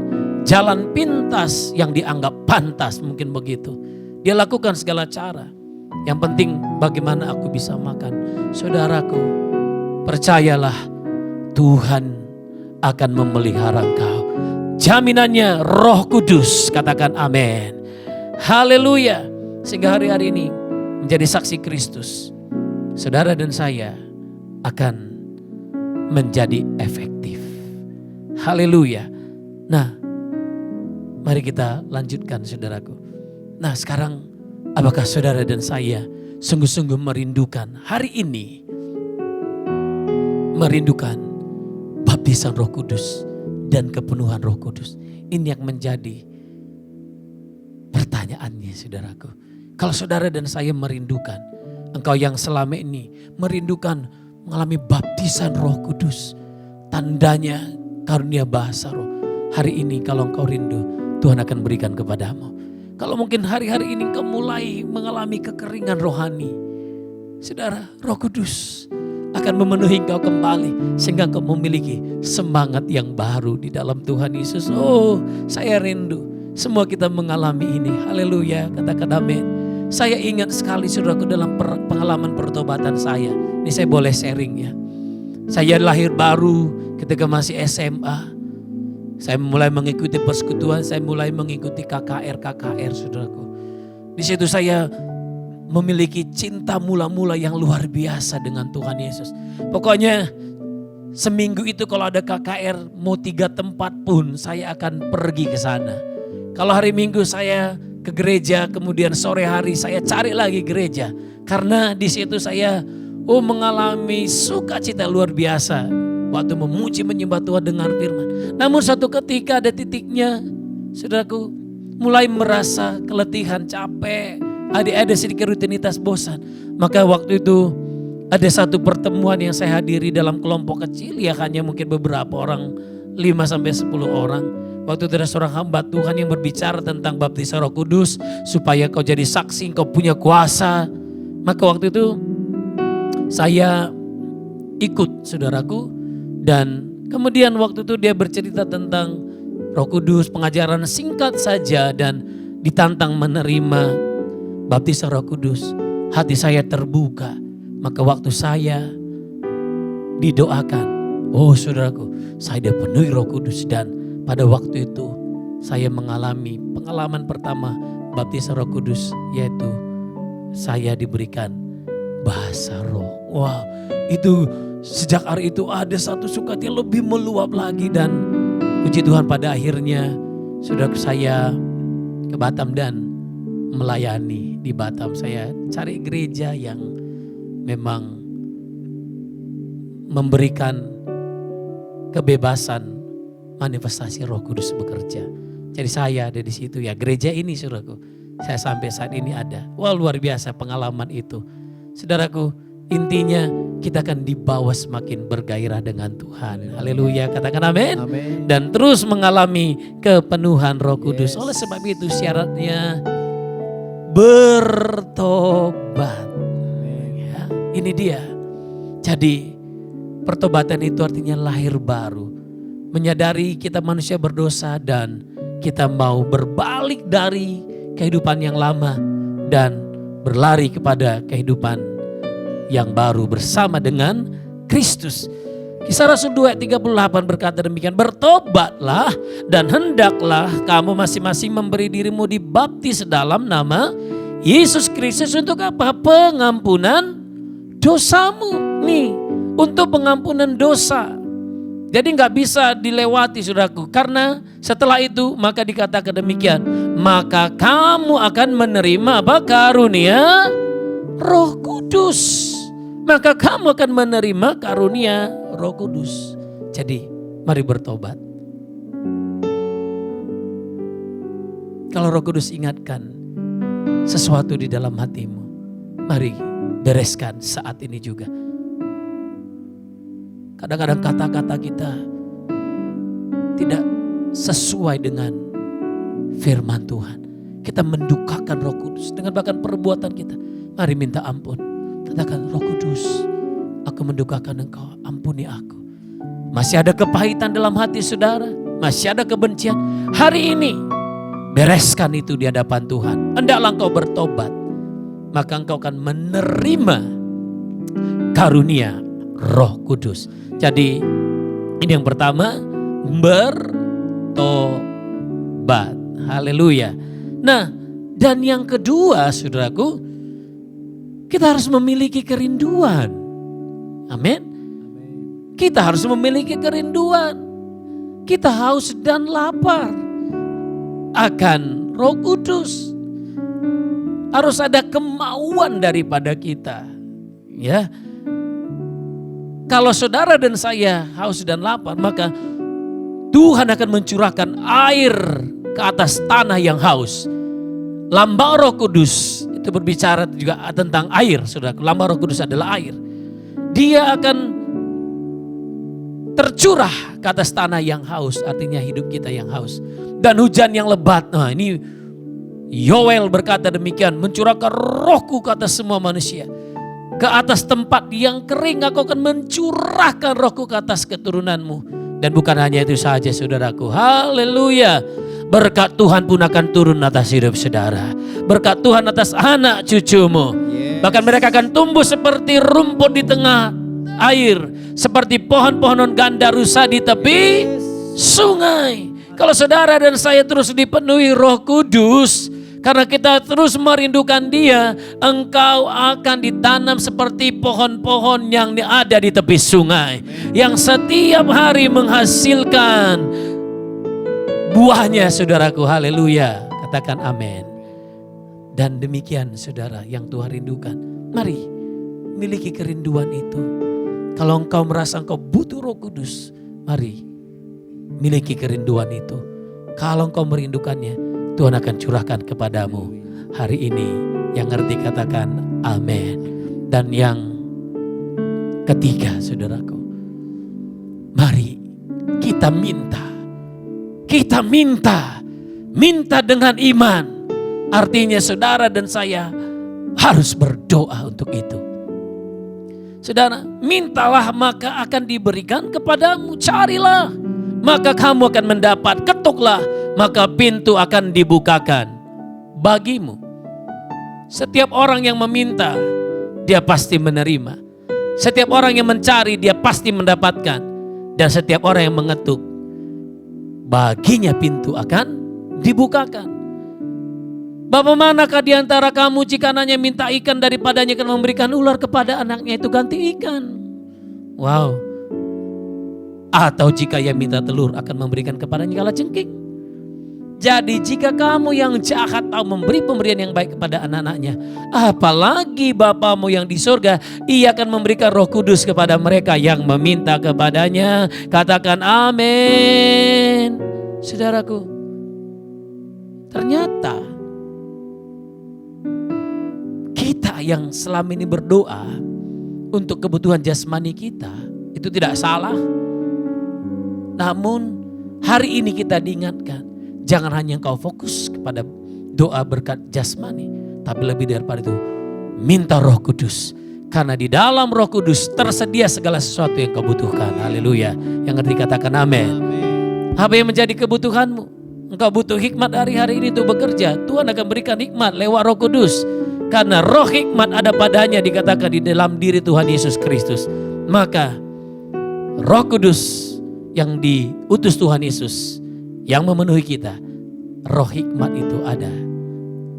jalan pintas yang dianggap pantas, mungkin begitu. Dia lakukan segala cara. Yang penting bagaimana aku bisa makan. Saudaraku, percayalah Tuhan akan memelihara engkau. Jaminannya Roh Kudus, katakan amin. Haleluya. Sehingga hari-hari ini menjadi saksi Kristus, saudara dan saya akan menjadi efektif. Haleluya. Nah, mari kita lanjutkan, saudaraku. Nah, sekarang apakah saudara dan saya sungguh-sungguh merindukan hari ini, merindukan baptisan Roh Kudus dan kepenuhan Roh Kudus? Ini yang menjadi pertanyaannya, saudaraku. Kalau saudara dan saya merindukan, engkau yang selama ini merindukan mengalami baptisan Roh Kudus, tandanya karunia bahasa roh, hari ini kalau engkau rindu, Tuhan akan berikan kepadamu. Kalau mungkin hari-hari ini engkau mulai mengalami kekeringan rohani, saudara, Roh Kudus akan memenuhi engkau kembali, sehingga engkau memiliki semangat yang baru di dalam Tuhan Yesus. Oh, saya rindu. Semua kita mengalami ini. Haleluya, katakan amin. Saya ingat sekali, saudaraku, dalam pengalaman pertobatan saya. Ini saya boleh sharing ya. Saya lahir baru ketika masih SMA. Saya mulai mengikuti persekutuan, saya mulai mengikuti KKR, saudaraku. Di situ saya memiliki cinta mula-mula yang luar biasa dengan Tuhan Yesus. Pokoknya seminggu itu kalau ada KKR mau 3 tempat pun saya akan pergi ke sana. Kalau hari Minggu saya ke gereja, kemudian sore hari saya cari lagi gereja. Karena di situ saya mengalami sukacita luar biasa waktu memuji menyembah Tuhan dengan firman. Namun satu ketika ada titiknya, saudaraku, mulai merasa keletihan, capek, ada sedikit rutinitas, bosan. Maka waktu itu ada satu pertemuan yang saya hadiri dalam kelompok kecil, ya hanya mungkin beberapa orang, 5-10 orang. Waktu itu ada seorang hamba Tuhan yang berbicara tentang baptisan Roh Kudus, supaya kau jadi saksi, kau punya kuasa. Maka waktu itu saya ikut, saudaraku, dan kemudian waktu itu dia bercerita tentang Roh Kudus, pengajaran singkat saja, dan ditantang menerima baptisan Roh Kudus. Hati saya terbuka. Maka waktu saya didoakan, saudaraku, saya dipenuhi Roh Kudus, dan pada waktu itu saya mengalami pengalaman pertama baptisan Roh Kudus, yaitu saya diberikan bahasa roh. Wow, itu sejak hari itu ada satu sukacita yang lebih meluap lagi, dan puji Tuhan pada akhirnya saudaraku, saya ke Batam dan melayani di Batam. Saya cari gereja yang memang memberikan kebebasan manifestasi Roh Kudus bekerja. Jadi saya ada di situ, ya gereja ini saudaraku. Saya sampai saat ini ada. Wah, luar biasa pengalaman itu. Saudaraku, intinya kita akan dibawa semakin bergairah dengan Tuhan. Haleluya, katakan amin. Dan terus mengalami kepenuhan Roh Kudus. Oleh sebab itu syaratnya bertobat. Ya, ini dia. Jadi pertobatan itu artinya lahir baru. Menyadari kita manusia berdosa dan kita mau berbalik dari kehidupan yang lama dan berlari kepada kehidupan yang baru bersama dengan Kristus. Kisah Rasul 2 ayat 38 berkata demikian, bertobatlah dan hendaklah kamu masing-masing memberi dirimu dibaptis dalam nama Yesus Kristus untuk apa? Pengampunan dosamu. Nih, untuk pengampunan dosa. Jadi gak bisa dilewati saudaraku, karena setelah itu maka dikatakan demikian, maka kamu akan menerima apa? Karunia Roh Kudus. Maka kamu akan menerima karunia Roh Kudus. Jadi mari bertobat. Kalau Roh Kudus ingatkan sesuatu di dalam hatimu, mari bereskan saat ini juga. Kadang-kadang kata-kata kita tidak sesuai dengan firman Tuhan. Kita mendukakan Roh Kudus dengan bahkan perbuatan kita. Mari minta ampun. Katakan, Roh Kudus, aku mendukakan Engkau, ampuni aku. Masih ada kepahitan dalam hati saudara, masih ada kebencian. Hari ini bereskan itu di hadapan Tuhan. Hendaklah engkau bertobat, maka engkau akan menerima karunia Roh Kudus. Jadi ini yang pertama, bertobat. Haleluya. Nah, dan yang kedua saudaraku, kita harus memiliki kerinduan. Amin. Kita harus memiliki kerinduan. Kita haus dan lapar akan Roh Kudus. Harus ada kemauan daripada kita. Ya. Kalau saudara dan saya haus dan lapar, maka Tuhan akan mencurahkan air ke atas tanah yang haus. Lambang Roh Kudus itu berbicara juga tentang air, saudara. Lambang Roh Kudus adalah air. Dia akan tercurah ke atas tanah yang haus, artinya hidup kita yang haus. Dan hujan yang lebat. Nah, ini Yoel berkata demikian, mencurahkan rohku ke atas semua manusia. Ke atas tempat yang kering aku akan mencurahkan rohku ke atas keturunanmu. Dan bukan hanya itu saja saudaraku. Haleluya. Berkat Tuhan pun akan turun atas hidup saudara. Berkat Tuhan atas anak cucumu. Bahkan mereka akan tumbuh seperti rumput di tengah air. Seperti pohon-pohon ganda rusa di tepi sungai. Kalau saudara dan saya terus dipenuhi Roh Kudus, Karena kita terus merindukan Dia, engkau akan ditanam seperti pohon-pohon yang ada di tepi sungai. Yang setiap hari menghasilkan buahnya, saudaraku. Haleluya. Katakan amin. Dan demikian saudara yang Tuhan rindukan. Mari miliki kerinduan itu. Kalau engkau merasa engkau butuh Roh Kudus, mari miliki kerinduan itu. Kalau engkau merindukannya, Tuhan akan curahkan kepadamu hari ini. Yang ngerti katakan amin. Dan yang ketiga saudaraku, mari kita minta. Kita minta dengan iman. Artinya saudara dan saya harus berdoa untuk itu. Saudara, mintalah maka akan diberikan kepadamu. Carilah maka kamu akan mendapat. Ketuklah maka pintu akan dibukakan bagimu. Setiap orang yang meminta, dia pasti menerima. Setiap orang yang mencari, dia pasti mendapatkan. Dan setiap orang yang mengetuk, baginya pintu akan dibukakan. Bapa manakah di antara kamu jika anaknya minta ikan daripadanya akan memberikan ular kepada anaknya itu ganti ikan? Wow. Atau jika ia minta telur akan memberikan kepadanya kalajengking. Jadi jika kamu yang jahat tahu memberi pemberian yang baik kepada anak-anaknya, apalagi Bapamu yang di surga, Ia akan memberikan Roh Kudus kepada mereka yang meminta kepadanya. Katakan amin. Saudaraku, ternyata kita yang selama ini berdoa untuk kebutuhan jasmani kita itu tidak salah. Namun hari ini kita diingatkan, jangan hanya engkau fokus kepada doa berkat jasmani, tapi lebih daripada itu, minta Roh Kudus. Karena di dalam Roh Kudus tersedia segala sesuatu yang kau butuhkan. Haleluya. Yang ngerti katakan amin. Apa yang menjadi kebutuhanmu? Engkau butuh hikmat hari-hari ini untuk bekerja. Tuhan akan berikan hikmat lewat Roh Kudus. Karena roh hikmat ada padanya, dikatakan di dalam diri Tuhan Yesus Kristus. Maka Roh Kudus yang diutus Tuhan Yesus yang memenuhi kita, roh hikmat itu ada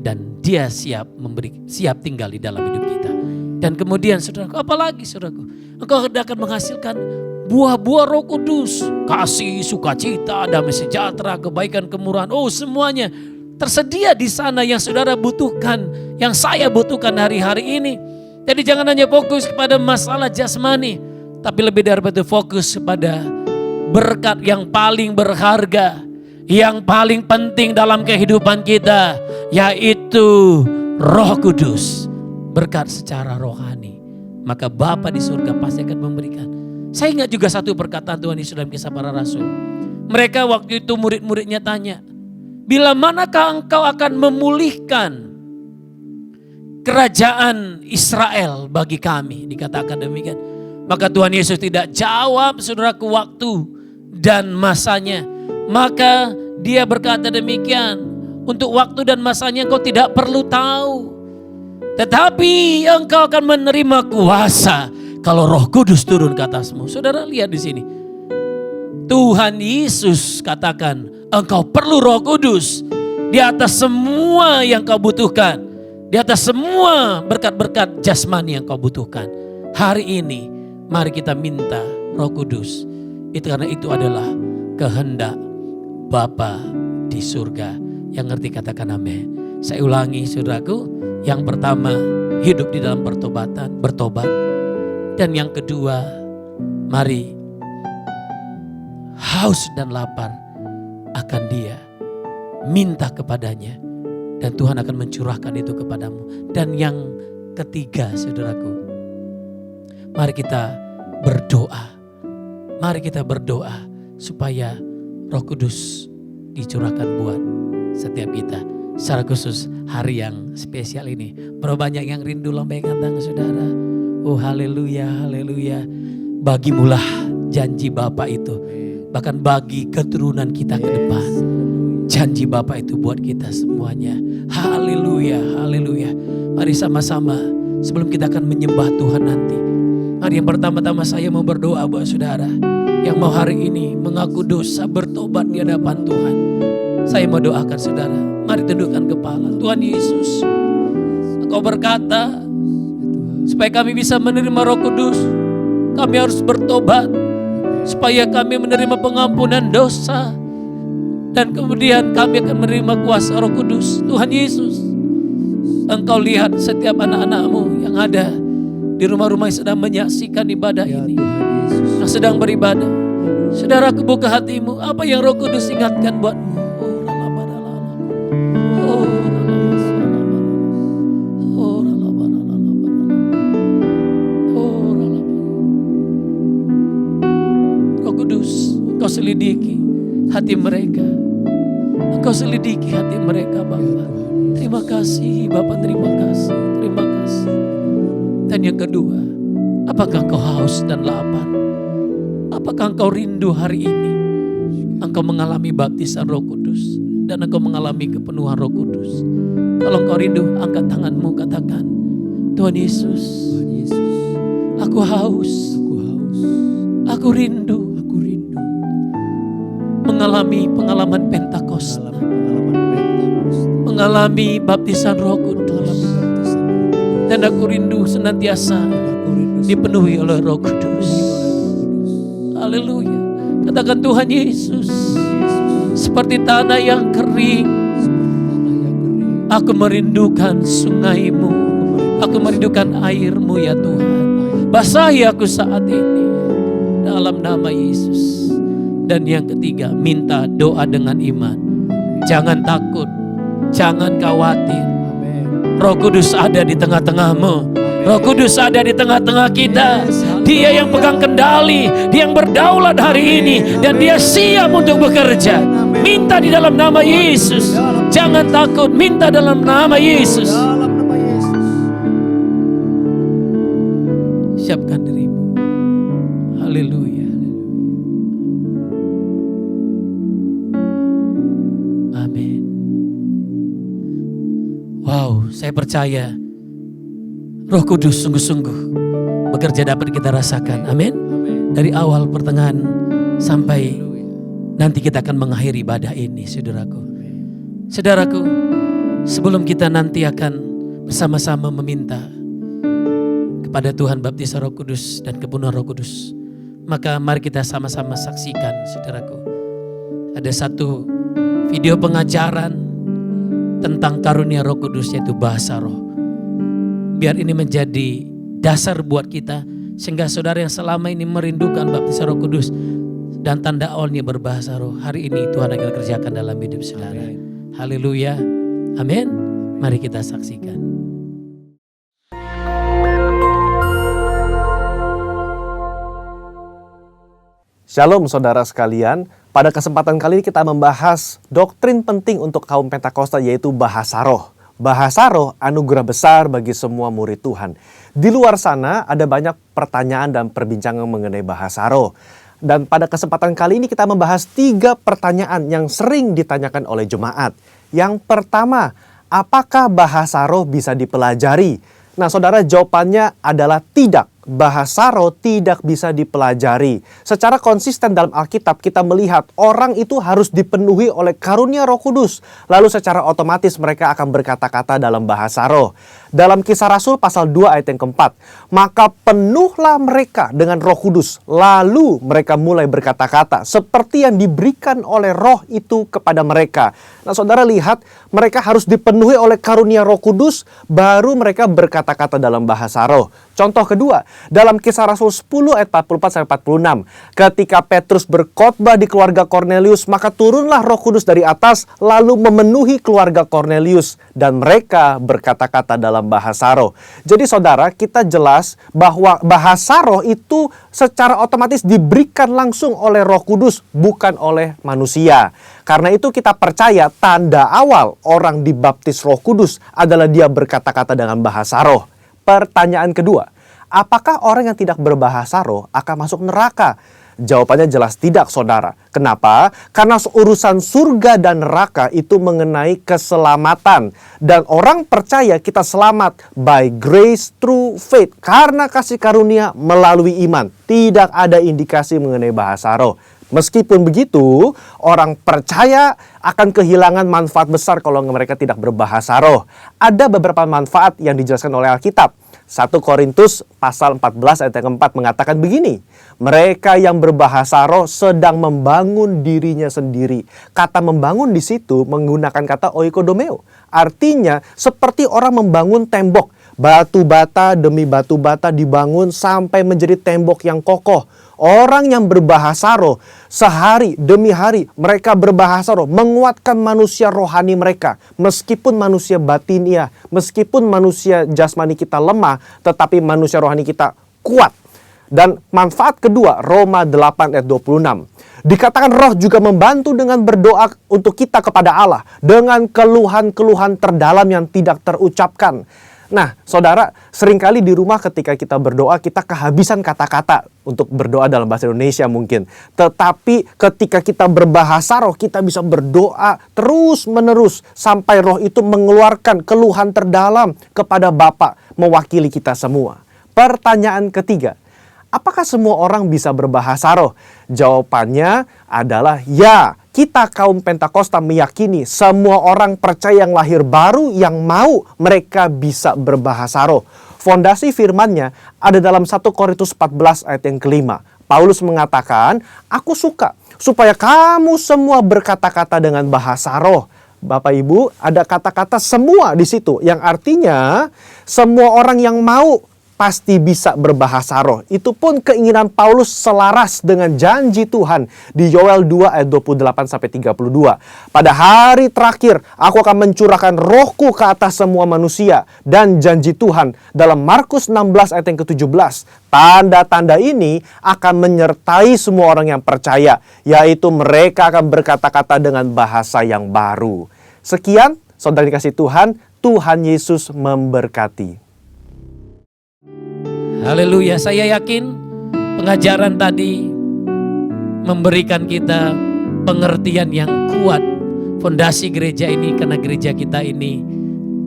dan Dia siap tinggal di dalam hidup kita. Dan kemudian saudaraku, apalagi saudaraku, engkau akan menghasilkan buah-buah Roh Kudus, kasih, sukacita, damai sejahtera, kebaikan, kemurahan, semuanya tersedia di sana yang saudara butuhkan, yang saya butuhkan hari-hari ini. Jadi jangan hanya fokus kepada masalah jasmani, tapi lebih daripada itu fokus kepada berkat yang paling berharga, yang paling penting dalam kehidupan kita, yaitu Roh Kudus. Berkat secara rohani, maka Bapa di surga pasti akan memberikan. Saya ingat juga satu perkataan Tuhan Yesus dalam Kisah Para Rasul. Mereka waktu itu murid-muridnya tanya, bila manakah engkau akan memulihkan kerajaan Israel bagi kami? Dikatakan demikian. Maka Tuhan Yesus tidak jawab saudaraku waktu dan masanya. Maka Dia berkata demikian, untuk waktu dan masanya engkau tidak perlu tahu. Tetapi engkau akan menerima kuasa kalau Roh Kudus turun ke atasmu. Saudara lihat di sini. Tuhan Yesus katakan, engkau perlu Roh Kudus di atas semua yang kau butuhkan. Di atas semua berkat-berkat jasmani yang kau butuhkan. Hari ini mari kita minta Roh Kudus. Itu karena itu adalah kehendak Bapa di surga. Yang ngerti katakan amin. Saya ulangi saudaraku. Yang pertama, hidup di dalam pertobatan, bertobat. Dan yang kedua, mari haus dan lapar akan Dia. Minta kepadanya dan Tuhan akan mencurahkan itu kepadamu. Dan yang ketiga saudaraku, mari kita berdoa. Mari kita berdoa supaya Roh Kudus dicurahkan buat setiap kita. Secara khusus hari yang spesial ini. Berapa banyak yang rindu lambaikan tangan saudara. Oh haleluya, haleluya. Bagimulah janji Bapa itu. Bahkan bagi keturunan kita ke depan. Janji Bapa itu buat kita semuanya. Haleluya, haleluya. Mari sama-sama sebelum kita akan menyembah Tuhan nanti. Mari yang pertama-tama saya mau berdoa buat saudara. Yang mau hari ini mengaku dosa, bertobat di hadapan Tuhan. Saya mau doakan saudara. Mari tundukkan kepala. Tuhan Yesus, Engkau berkata supaya kami bisa menerima Roh Kudus, kami harus bertobat supaya kami menerima pengampunan dosa, dan kemudian kami akan menerima kuasa Roh Kudus. Tuhan Yesus, Engkau lihat setiap anak-anak-Mu yang ada di rumah-rumah yang sedang menyaksikan ibadah ini, yang sedang beribadah. Saudara, buka hatimu, apa yang Roh Kudus ingatkan buatmu? Roh Kudus, Engkau selidiki hati mereka. Engkau selidiki hati mereka, Bapa. Terima kasih, Bapa, terima kasih, terima kasih. Dan yang kedua, apakah engkau haus dan lapar? Apakah engkau rindu hari ini? Engkau mengalami baptisan Roh Kudus dan engkau mengalami kepenuhan Roh Kudus. Kalau engkau rindu, angkat tanganmu, katakan, Tuhan Yesus, aku haus, aku rindu mengalami pengalaman Pentakosta, mengalami baptisan Roh Kudus, dan aku rindu senantiasa dipenuhi oleh Roh Kudus. Haleluya. Katakan, Tuhan Yesus, seperti tanah yang kering, aku merindukan sungai-Mu, aku merindukan air-Mu ya Tuhan. Basahi aku saat ini dalam nama Yesus. Dan yang ketiga, minta doa dengan iman. Jangan takut, jangan khawatir. Roh Kudus ada di tengah-tengahmu. Roh Kudus ada di tengah-tengah kita. Dia yang pegang kendali, Dia yang berdaulat hari ini, dan Dia siap untuk bekerja. Minta di dalam nama Yesus. Jangan takut, minta dalam nama Yesus. Siapkan dirimu. Haleluya. Amin. Wow, saya percaya Roh Kudus sungguh-sungguh bekerja dapat kita rasakan. Amin. Dari awal, pertengahan, sampai nanti kita akan mengakhiri ibadah ini, saudaraku. Saudaraku, sebelum kita nanti akan bersama-sama meminta kepada Tuhan baptisan Roh Kudus dan kepenuhan Roh Kudus, maka mari kita sama-sama saksikan, saudaraku. Ada satu video pengajaran tentang karunia Roh Kudus, yaitu bahasa roh. Biar ini menjadi dasar buat kita, sehingga saudara yang selama ini merindukan baptisan Roh Kudus dan tanda awalnya berbahasa roh, hari ini Tuhan akan kerjakan dalam hidup saudara. Haleluya. Amin. Mari kita saksikan. Shalom saudara sekalian, pada kesempatan kali ini kita membahas doktrin penting untuk kaum Pentakosta, yaitu bahasa roh. Bahasa roh anugerah besar bagi semua murid Tuhan. Di luar sana ada banyak pertanyaan dan perbincangan mengenai bahasa roh. Dan pada kesempatan kali ini kita membahas 3 pertanyaan yang sering ditanyakan oleh jemaat. Yang pertama, apakah bahasa roh bisa dipelajari? Nah saudara, jawabannya adalah tidak. Bahasa roh tidak bisa dipelajari. Secara konsisten dalam Alkitab kita melihat orang itu harus dipenuhi oleh karunia Roh Kudus. Lalu secara otomatis mereka akan berkata-kata dalam bahasa roh. Dalam Kisah Rasul pasal 2 ayat yang keempat, maka penuhlah mereka dengan Roh Kudus. Lalu mereka mulai berkata-kata seperti yang diberikan oleh roh itu kepada mereka. Nah saudara lihat, mereka harus dipenuhi oleh karunia Roh Kudus, baru mereka berkata-kata dalam bahasa roh. Contoh kedua, dalam Kisah Rasul 10 ayat 44-46. Ketika Petrus berkhotbah di keluarga Kornelius, maka turunlah Roh Kudus dari atas lalu memenuhi keluarga Kornelius, dan mereka berkata-kata dalam bahasa roh. Jadi saudara, kita jelas bahwa bahasa roh itu secara otomatis diberikan langsung oleh Roh Kudus, bukan oleh manusia. Karena itu kita percaya tanda awal orang dibaptis Roh Kudus adalah dia berkata-kata dengan bahasa roh. Pertanyaan kedua, apakah orang yang tidak berbahasa roh akan masuk neraka? Jawabannya jelas tidak, saudara. Kenapa? Karena urusan surga dan neraka itu mengenai keselamatan. Dan orang percaya kita selamat by grace through faith. Karena kasih karunia melalui iman. Tidak ada indikasi mengenai bahasa roh. Meskipun begitu, orang percaya akan kehilangan manfaat besar kalau mereka tidak berbahasa roh. Ada beberapa manfaat yang dijelaskan oleh Alkitab. 1 Korintus pasal 14 ayat yang keempat mengatakan begini. Mereka yang berbahasa roh sedang membangun dirinya sendiri. Kata membangun di situ menggunakan kata oikodomeo. Artinya seperti orang membangun tembok. Batu bata demi batu bata dibangun sampai menjadi tembok yang kokoh. Orang yang berbahasa roh, sehari demi hari mereka berbahasa roh, menguatkan manusia rohani mereka. Meskipun manusia batinia, meskipun manusia jasmani kita lemah, tetapi manusia rohani kita kuat. Dan manfaat kedua, Roma 8 ayat 26. Dikatakan roh juga membantu dengan berdoa untuk kita kepada Allah, dengan keluhan-keluhan terdalam yang tidak terucapkan. Nah, saudara, seringkali di rumah ketika kita berdoa, kita kehabisan kata-kata untuk berdoa dalam bahasa Indonesia mungkin. Tetapi ketika kita berbahasa roh, kita bisa berdoa terus-menerus sampai roh itu mengeluarkan keluhan terdalam kepada Bapa mewakili kita semua. Pertanyaan ketiga, apakah semua orang bisa berbahasa roh? Jawabannya adalah ya. Kita kaum Pentakosta meyakini semua orang percaya yang lahir baru yang mau mereka bisa berbahasa roh. Fondasi firman-Nya ada dalam 1 Korintus 14 ayat yang kelima. Paulus mengatakan, aku suka supaya kamu semua berkata-kata dengan bahasa roh. Bapak Ibu, ada kata-kata semua di situ yang artinya semua orang yang mau pasti bisa berbahasa roh. Itu pun keinginan Paulus selaras dengan janji Tuhan di Yoel 2 ayat 28-32. Pada hari terakhir, aku akan mencurahkan rohku ke atas semua manusia. Dan janji Tuhan dalam Markus 16 ayat yang ke-17. Tanda-tanda ini akan menyertai semua orang yang percaya. Yaitu mereka akan berkata-kata dengan bahasa yang baru. Sekian, saudara dikasih Tuhan, Tuhan Yesus memberkati. Haleluya, saya yakin pengajaran tadi memberikan kita pengertian yang kuat. Fondasi gereja ini, karena gereja kita ini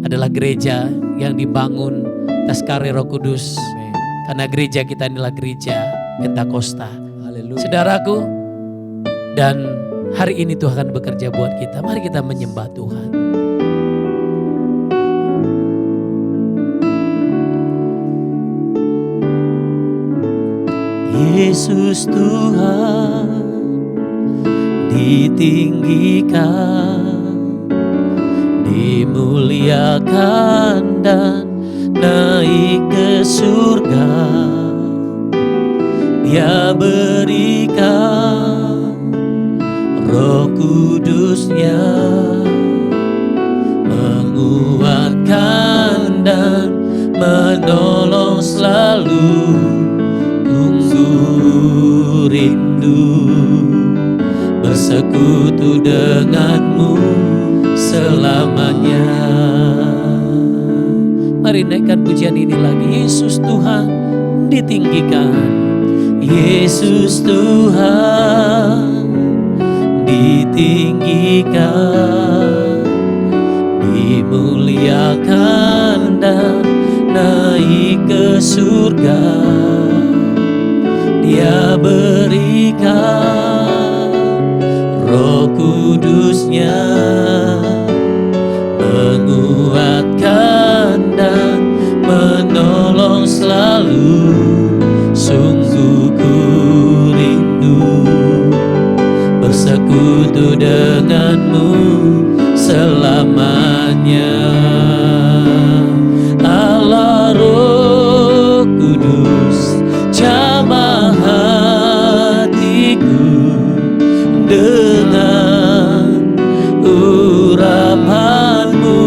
adalah gereja yang dibangun atas karya Roh Kudus. Karena gereja kita inilah gereja Pentakosta. Haleluya. Saudaraku, dan hari ini Tuhan akan bekerja buat kita. Mari kita menyembah Tuhan. Yesus Tuhan ditinggikan, dimuliakan dan naik ke surga. Dia berikan Roh Kudus-Nya, menguatkan dan menolong selalu. Sungguh rindu bersekutu denganmu selamanya. Mari naikkan pujian ini lagi. Yesus Tuhan ditinggikan, Yesus Tuhan ditinggikan, dimuliakan dan naik ke surga. Dia berikan Roh Kudus-Nya, menguatkan dan menolong selalu. Sungguh ku rindu bersekutu denganmu selamanya. Allah Roh Kudus, jamah hatiku dengan urapanmu.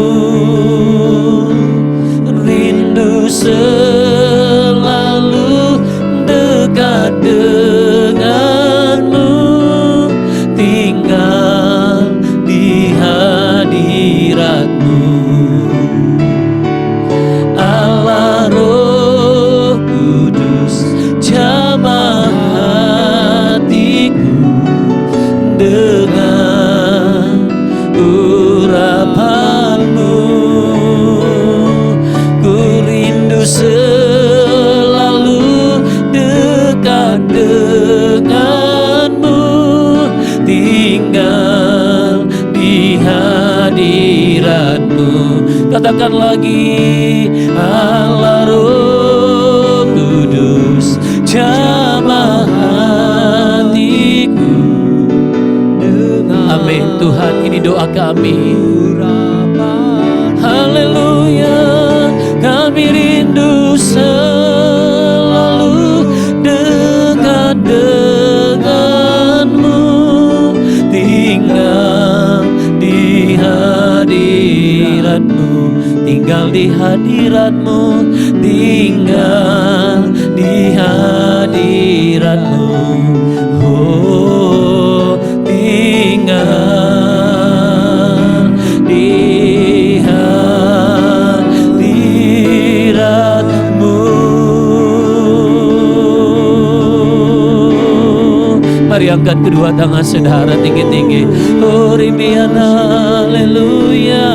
Rindu selalu dekat denganmu, tinggal di hadiratmu. Allah Roh Kudus, jamah Katakan lagi, Allah Roh Kudus, jamah hatiku. Amin. Tuhan, ini doa kami. Haleluya, kami rindu selalu dekat denganmu, tinggal di hadiratmu, tinggal di hadiratmu, tinggal di hadiratmu. Oh, tinggal di hadiratmu. Mari angkat kedua tangan saudara tinggi-tinggi. Oh, rimbian haleluya.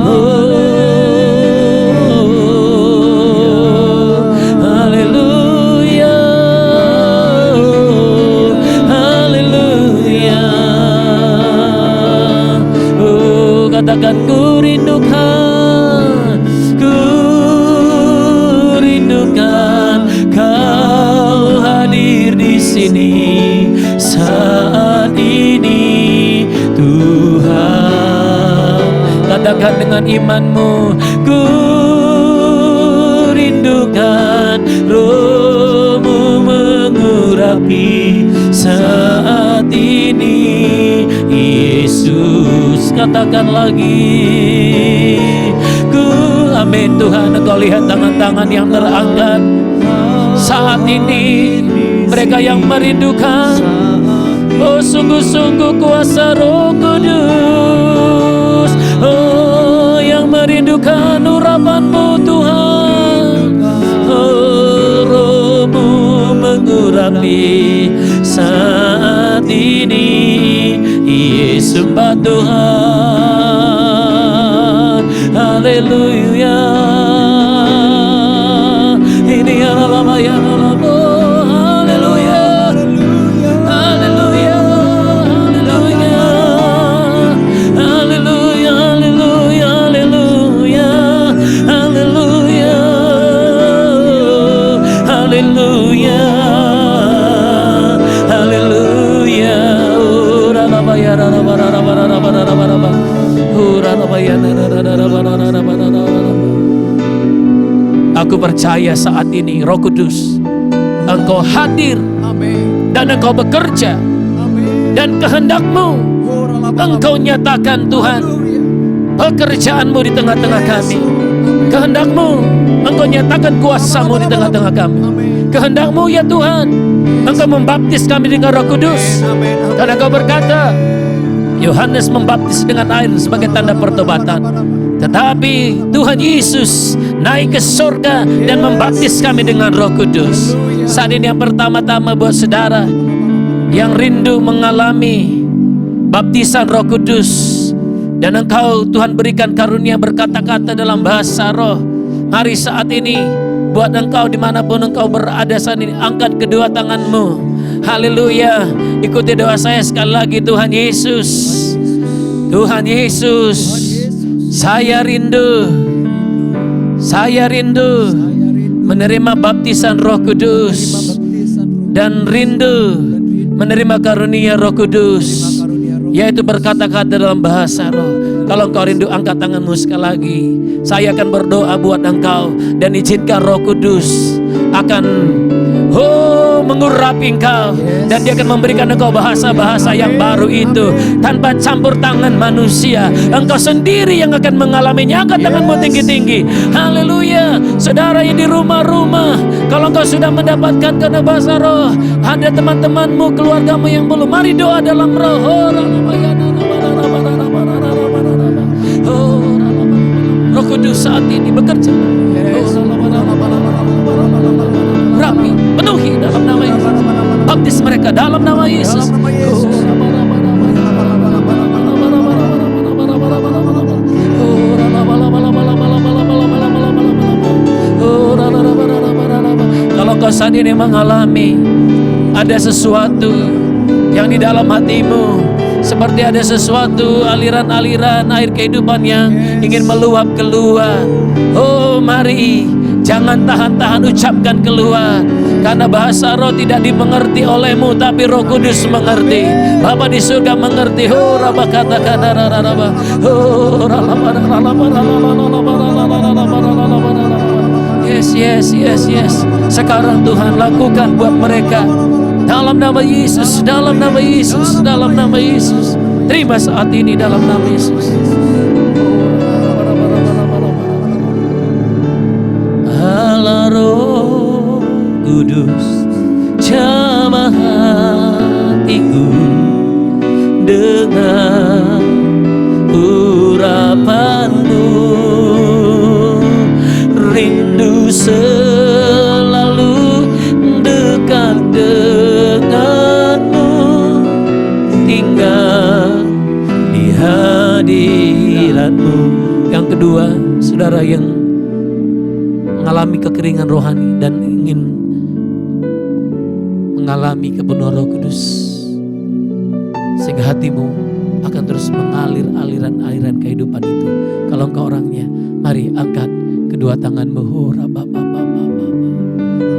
Oh, haleluya. Haleluya. Oh, katakan ku rindukan kau hadir di sini saat ini, Tuhan. Katakan dengan imanmu, ku rindukan Roh-Mu mengurapi saat ini, Yesus. Katakan lagi, amin. Tuhan, Engkau lihat tangan-tangan yang terangkat saat ini, mereka yang merindukan, oh sungguh-sungguh kuasa Roh Kudus, oh yang merindukan urapan-Mu Tuhan, oh Roh-Mu mengurapi saat ini, Yesus sembah Tuhan. Haleluya. Ini adalah bayang Allah. Haleluya. Haleluya. Haleluya. Haleluya. Haleluya. Haleluya. Haleluya. Haleluya. Haleluya. Ora bayar ora Aku percaya saat ini Roh Kudus, Engkau hadir dan Engkau bekerja, dan kehendak-Mu Engkau nyatakan Tuhan, pekerjaan-Mu di tengah-tengah kami. Kehendak-Mu Engkau nyatakan kuasa-Mu di tengah-tengah kami. Kehendak-Mu ya Tuhan, Engkau membaptis kami dengan Roh Kudus. Karena Engkau berkata, Yohanes membaptis dengan air sebagai tanda pertobatan, tetapi Tuhan Yesus naik ke surga dan membaptis kami dengan Roh Kudus. Saat ini yang pertama-tama buat saudara yang rindu mengalami baptisan Roh Kudus, dan engkau Tuhan berikan karunia berkata-kata dalam bahasa roh. Mari saat ini buat engkau dimanapun engkau berada saat ini, angkat kedua tanganmu. Haleluya. Ikuti doa saya sekali lagi. Tuhan Yesus, Tuhan Yesus, saya rindu menerima baptisan Roh Kudus, dan rindu menerima karunia Roh Kudus, yaitu berkata-kata dalam bahasa roh. Kalau engkau rindu, angkat tanganmu sekali lagi. Saya akan berdoa buat engkau, dan izinkan Roh Kudus akan mengurapi engkau, dan Dia akan memberikan engkau bahasa-bahasa yang baru itu tanpa campur tangan manusia. Engkau sendiri yang akan mengalaminya. Angkat tanganmu tinggi-tinggi. Haleluya. Saudara yang di rumah-rumah, kalau engkau sudah mendapatkan karena bahasa roh, ada teman-temanmu, keluargamu yang belum, mari doa dalam roh. Roh Kudus saat ini bekerja. Rapi, penuhi dalam nama Yesus. Baptis mereka dalam nama Yesus. Kalau kau saat ini mengalami ada sesuatu yang di dalam hatimu Seperti ada sesuatu aliran-aliran air kehidupan yang ingin meluap keluar. Oh mari, jangan tahan-tahan, ucapkan keluar. Karena bahasa roh tidak dimengerti olehmu, tapi Roh Kudus mengerti. Bapa di surga mengerti. Oh Rabba katakan Rabba. Oh Yes. Sekarang Tuhan lakukan buat mereka. Dalam nama Yesus, dalam nama Yesus, dalam nama Yesus. Terima saat ini dalam nama Yesus. Allah Roh Kudus, jamah hatiku dengan urapanmu, rindu selalu dekat denganmu, tinggal di hadiratmu. Yang kedua, saudara yang mengalami kekeringan rohani dan ingin mengalami kepenuhan Roh Kudus, sehingga hatimu akan terus mengalir aliran-aliran kehidupan itu. Kalau engkau orangnya, mari angkat kedua tanganmu.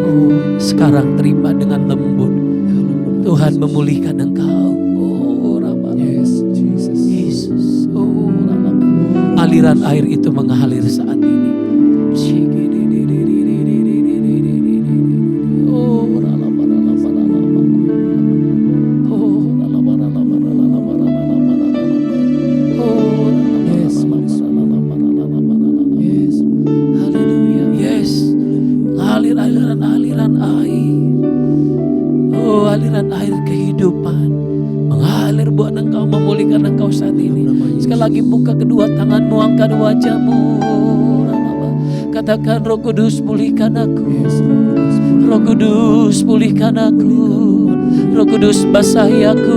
Oh, sekarang terima dengan lembut. Tuhan memulihkan engkau. Oh, Yesus. Oh, aliran air itu mengalir saat ini. Lagi buka kedua tanganmu, angkat wajahmu, katakan Roh Kudus pulihkan aku, Roh Kudus pulihkan aku, Roh Kudus basahi aku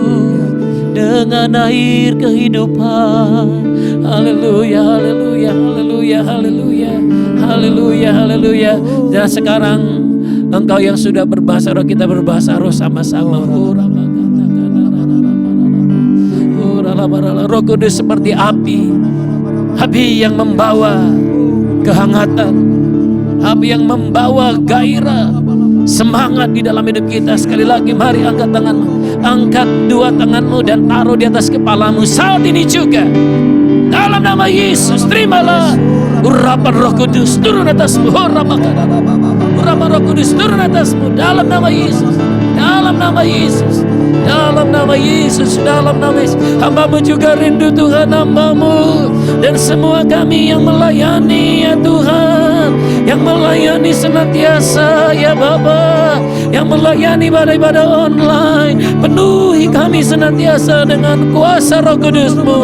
dengan air kehidupan. Haleluya, haleluya, haleluya, haleluya, haleluya, haleluya. Dan sekarang engkau yang sudah berbahasa roh, kita berbahasa roh sama-sama. Roh Kudus seperti api yang membawa kehangatan, api yang membawa gairah, semangat di dalam hidup kita. Sekali lagi mari angkat tanganmu, angkat dua tanganmu dan taruh di atas kepalamu saat ini juga. Dalam nama Yesus, terimalah urapan Roh Kudus turun atasmu. Urapan Roh Kudus turun atasmu dalam nama Yesus, dalam nama Yesus, dalam nama Yesus, dalam nama Yesus. Hamba-Mu juga rindu Tuhan, hamba-Mu dan semua kami yang melayani ya Tuhan, yang melayani senantiasa ya Bapa, yang melayani ibadah-ibadah online. Penuhi kami senantiasa dengan kuasa Roh Kudus-Mu.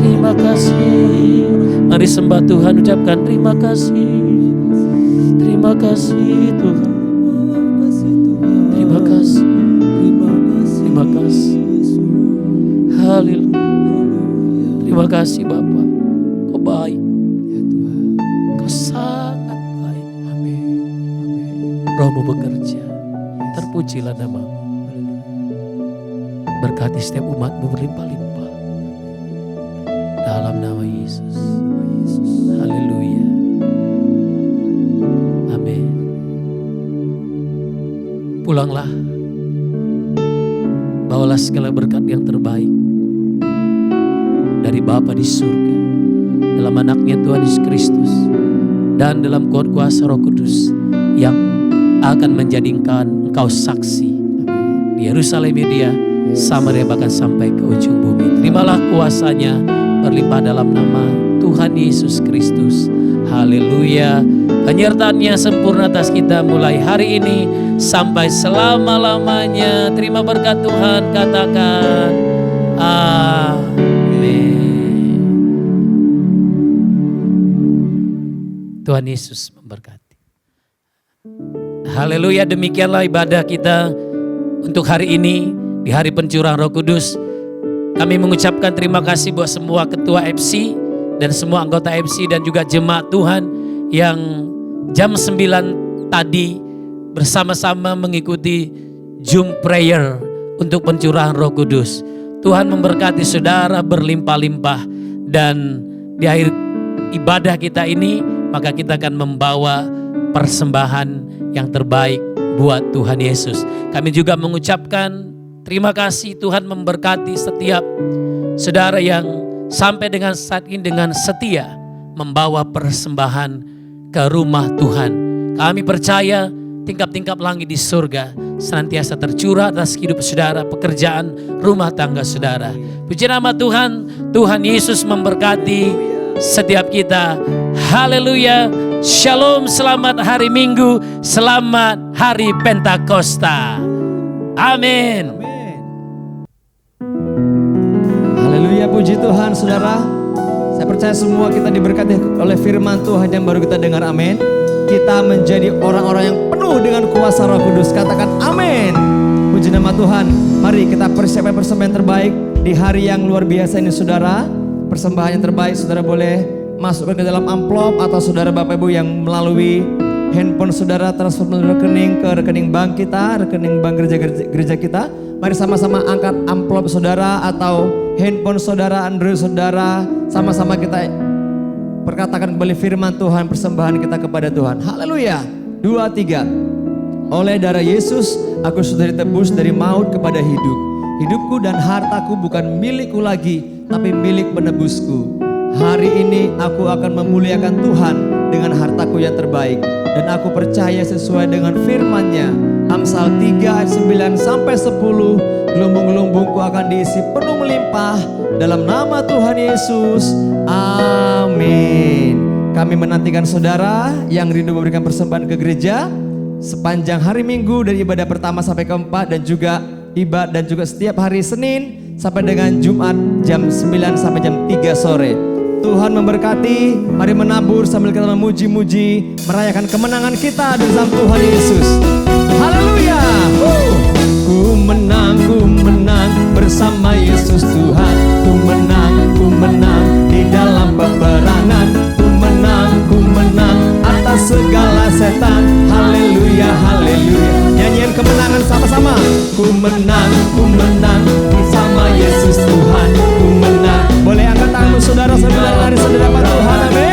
Terima kasih. Mari sembah Tuhan, ucapkan terima kasih. Terima kasih Tuhan. Terima kasih. Terima kasih. Haleluya. Terima kasih Bapa. Kau baik. Kau sangat baik. Roh-Mu bekerja. Terpujilah nama-Mu. Berkati setiap umat-Mu berlimpah-limpah. Dalam nama Yesus. Haleluya. Amin. Pulanglah. Bawalah segala berkat yang terbaik dari Bapa di surga, dalam anaknya Tuhan Yesus Kristus, dan dalam kuasa Roh Kudus yang akan menjadikan engkau saksi di Yerusalem, Media, Samaria, bahkan sampai ke ujung bumi. Terimalah kuasanya berlimpah dalam nama Tuhan Yesus Kristus. Haleluya. Penyertaannya sempurna atas kita mulai hari ini sampai selama-lamanya. Terima berkat Tuhan, katakan amin. Tuhan Yesus memberkati. Haleluya, demikianlah ibadah kita untuk hari ini di hari pencurahan Roh Kudus. Kami mengucapkan terima kasih buat semua ketua FC dan semua anggota FC dan juga jemaat Tuhan yang jam 9 tadi bersama-sama mengikuti Zoom prayer untuk pencurahan Roh Kudus. Tuhan memberkati saudara berlimpah-limpah, dan di akhir ibadah kita ini maka kita akan membawa persembahan yang terbaik buat Tuhan Yesus. Kami juga mengucapkan terima kasih, Tuhan memberkati setiap saudara yang sampai dengan saat ini dengan setia membawa persembahan ke rumah Tuhan. Kami percaya tingkap-tingkap langit di surga senantiasa tercurah atas hidup saudara, pekerjaan, rumah tangga saudara. Puji nama Tuhan. Tuhan Yesus memberkati setiap kita. Haleluya. Shalom, selamat hari Minggu, selamat hari Pentakosta. Amin. Haleluya, puji Tuhan saudara. Saya percaya semua kita diberkati oleh firman Tuhan yang baru kita dengar, amin. Kita menjadi orang-orang yang penuh dengan kuasa Roh Kudus. Katakan amin. Puji nama Tuhan. Mari kita persiapkan persembahan terbaik di hari yang luar biasa ini saudara. Persembahan yang terbaik saudara boleh masukkan ke dalam amplop, atau saudara Bapak Ibu yang melalui handphone saudara transfer melalui rekening ke rekening bank kita, rekening bank gereja kita. Mari sama-sama angkat amplop saudara atau handphone saudara, Android saudara. Sama-sama kita perkatakan kembali firman Tuhan, persembahan kita kepada Tuhan. Haleluya. 2, 3. Oleh darah Yesus aku sudah ditebus dari maut kepada hidup. Hidupku dan hartaku bukan milikku lagi, tapi milik penebusku. Hari ini aku akan memuliakan Tuhan dengan hartaku yang terbaik. Dan aku percaya sesuai dengan firman-Nya, Amsal 3 ayat 9 sampai 10, gelumbung-gelumbungku akan diisi penuh melimpah dalam nama Tuhan Yesus. Amin. Kami menantikan saudara yang rindu memberikan persembahan ke gereja sepanjang hari Minggu dari ibadah pertama sampai keempat, dan juga ibadah dan juga setiap hari Senin sampai dengan Jumat jam 9 sampai jam 3 sore. Tuhan memberkati. Mari menabur sambil kita memuji-muji, merayakan kemenangan kita dalam Tuhan Yesus. Haleluya. Ku menang bersama Yesus Tuhan. Ku menang di dalam peperangan. Ku menang atas segala setan. Haleluya, haleluya. Nyanyian kemenangan sama-sama. Ku menang bersama Yesus Tuhan. Ku menang. Boleh angkat tangan saudara-saudara dari saudara Tuhan, amin.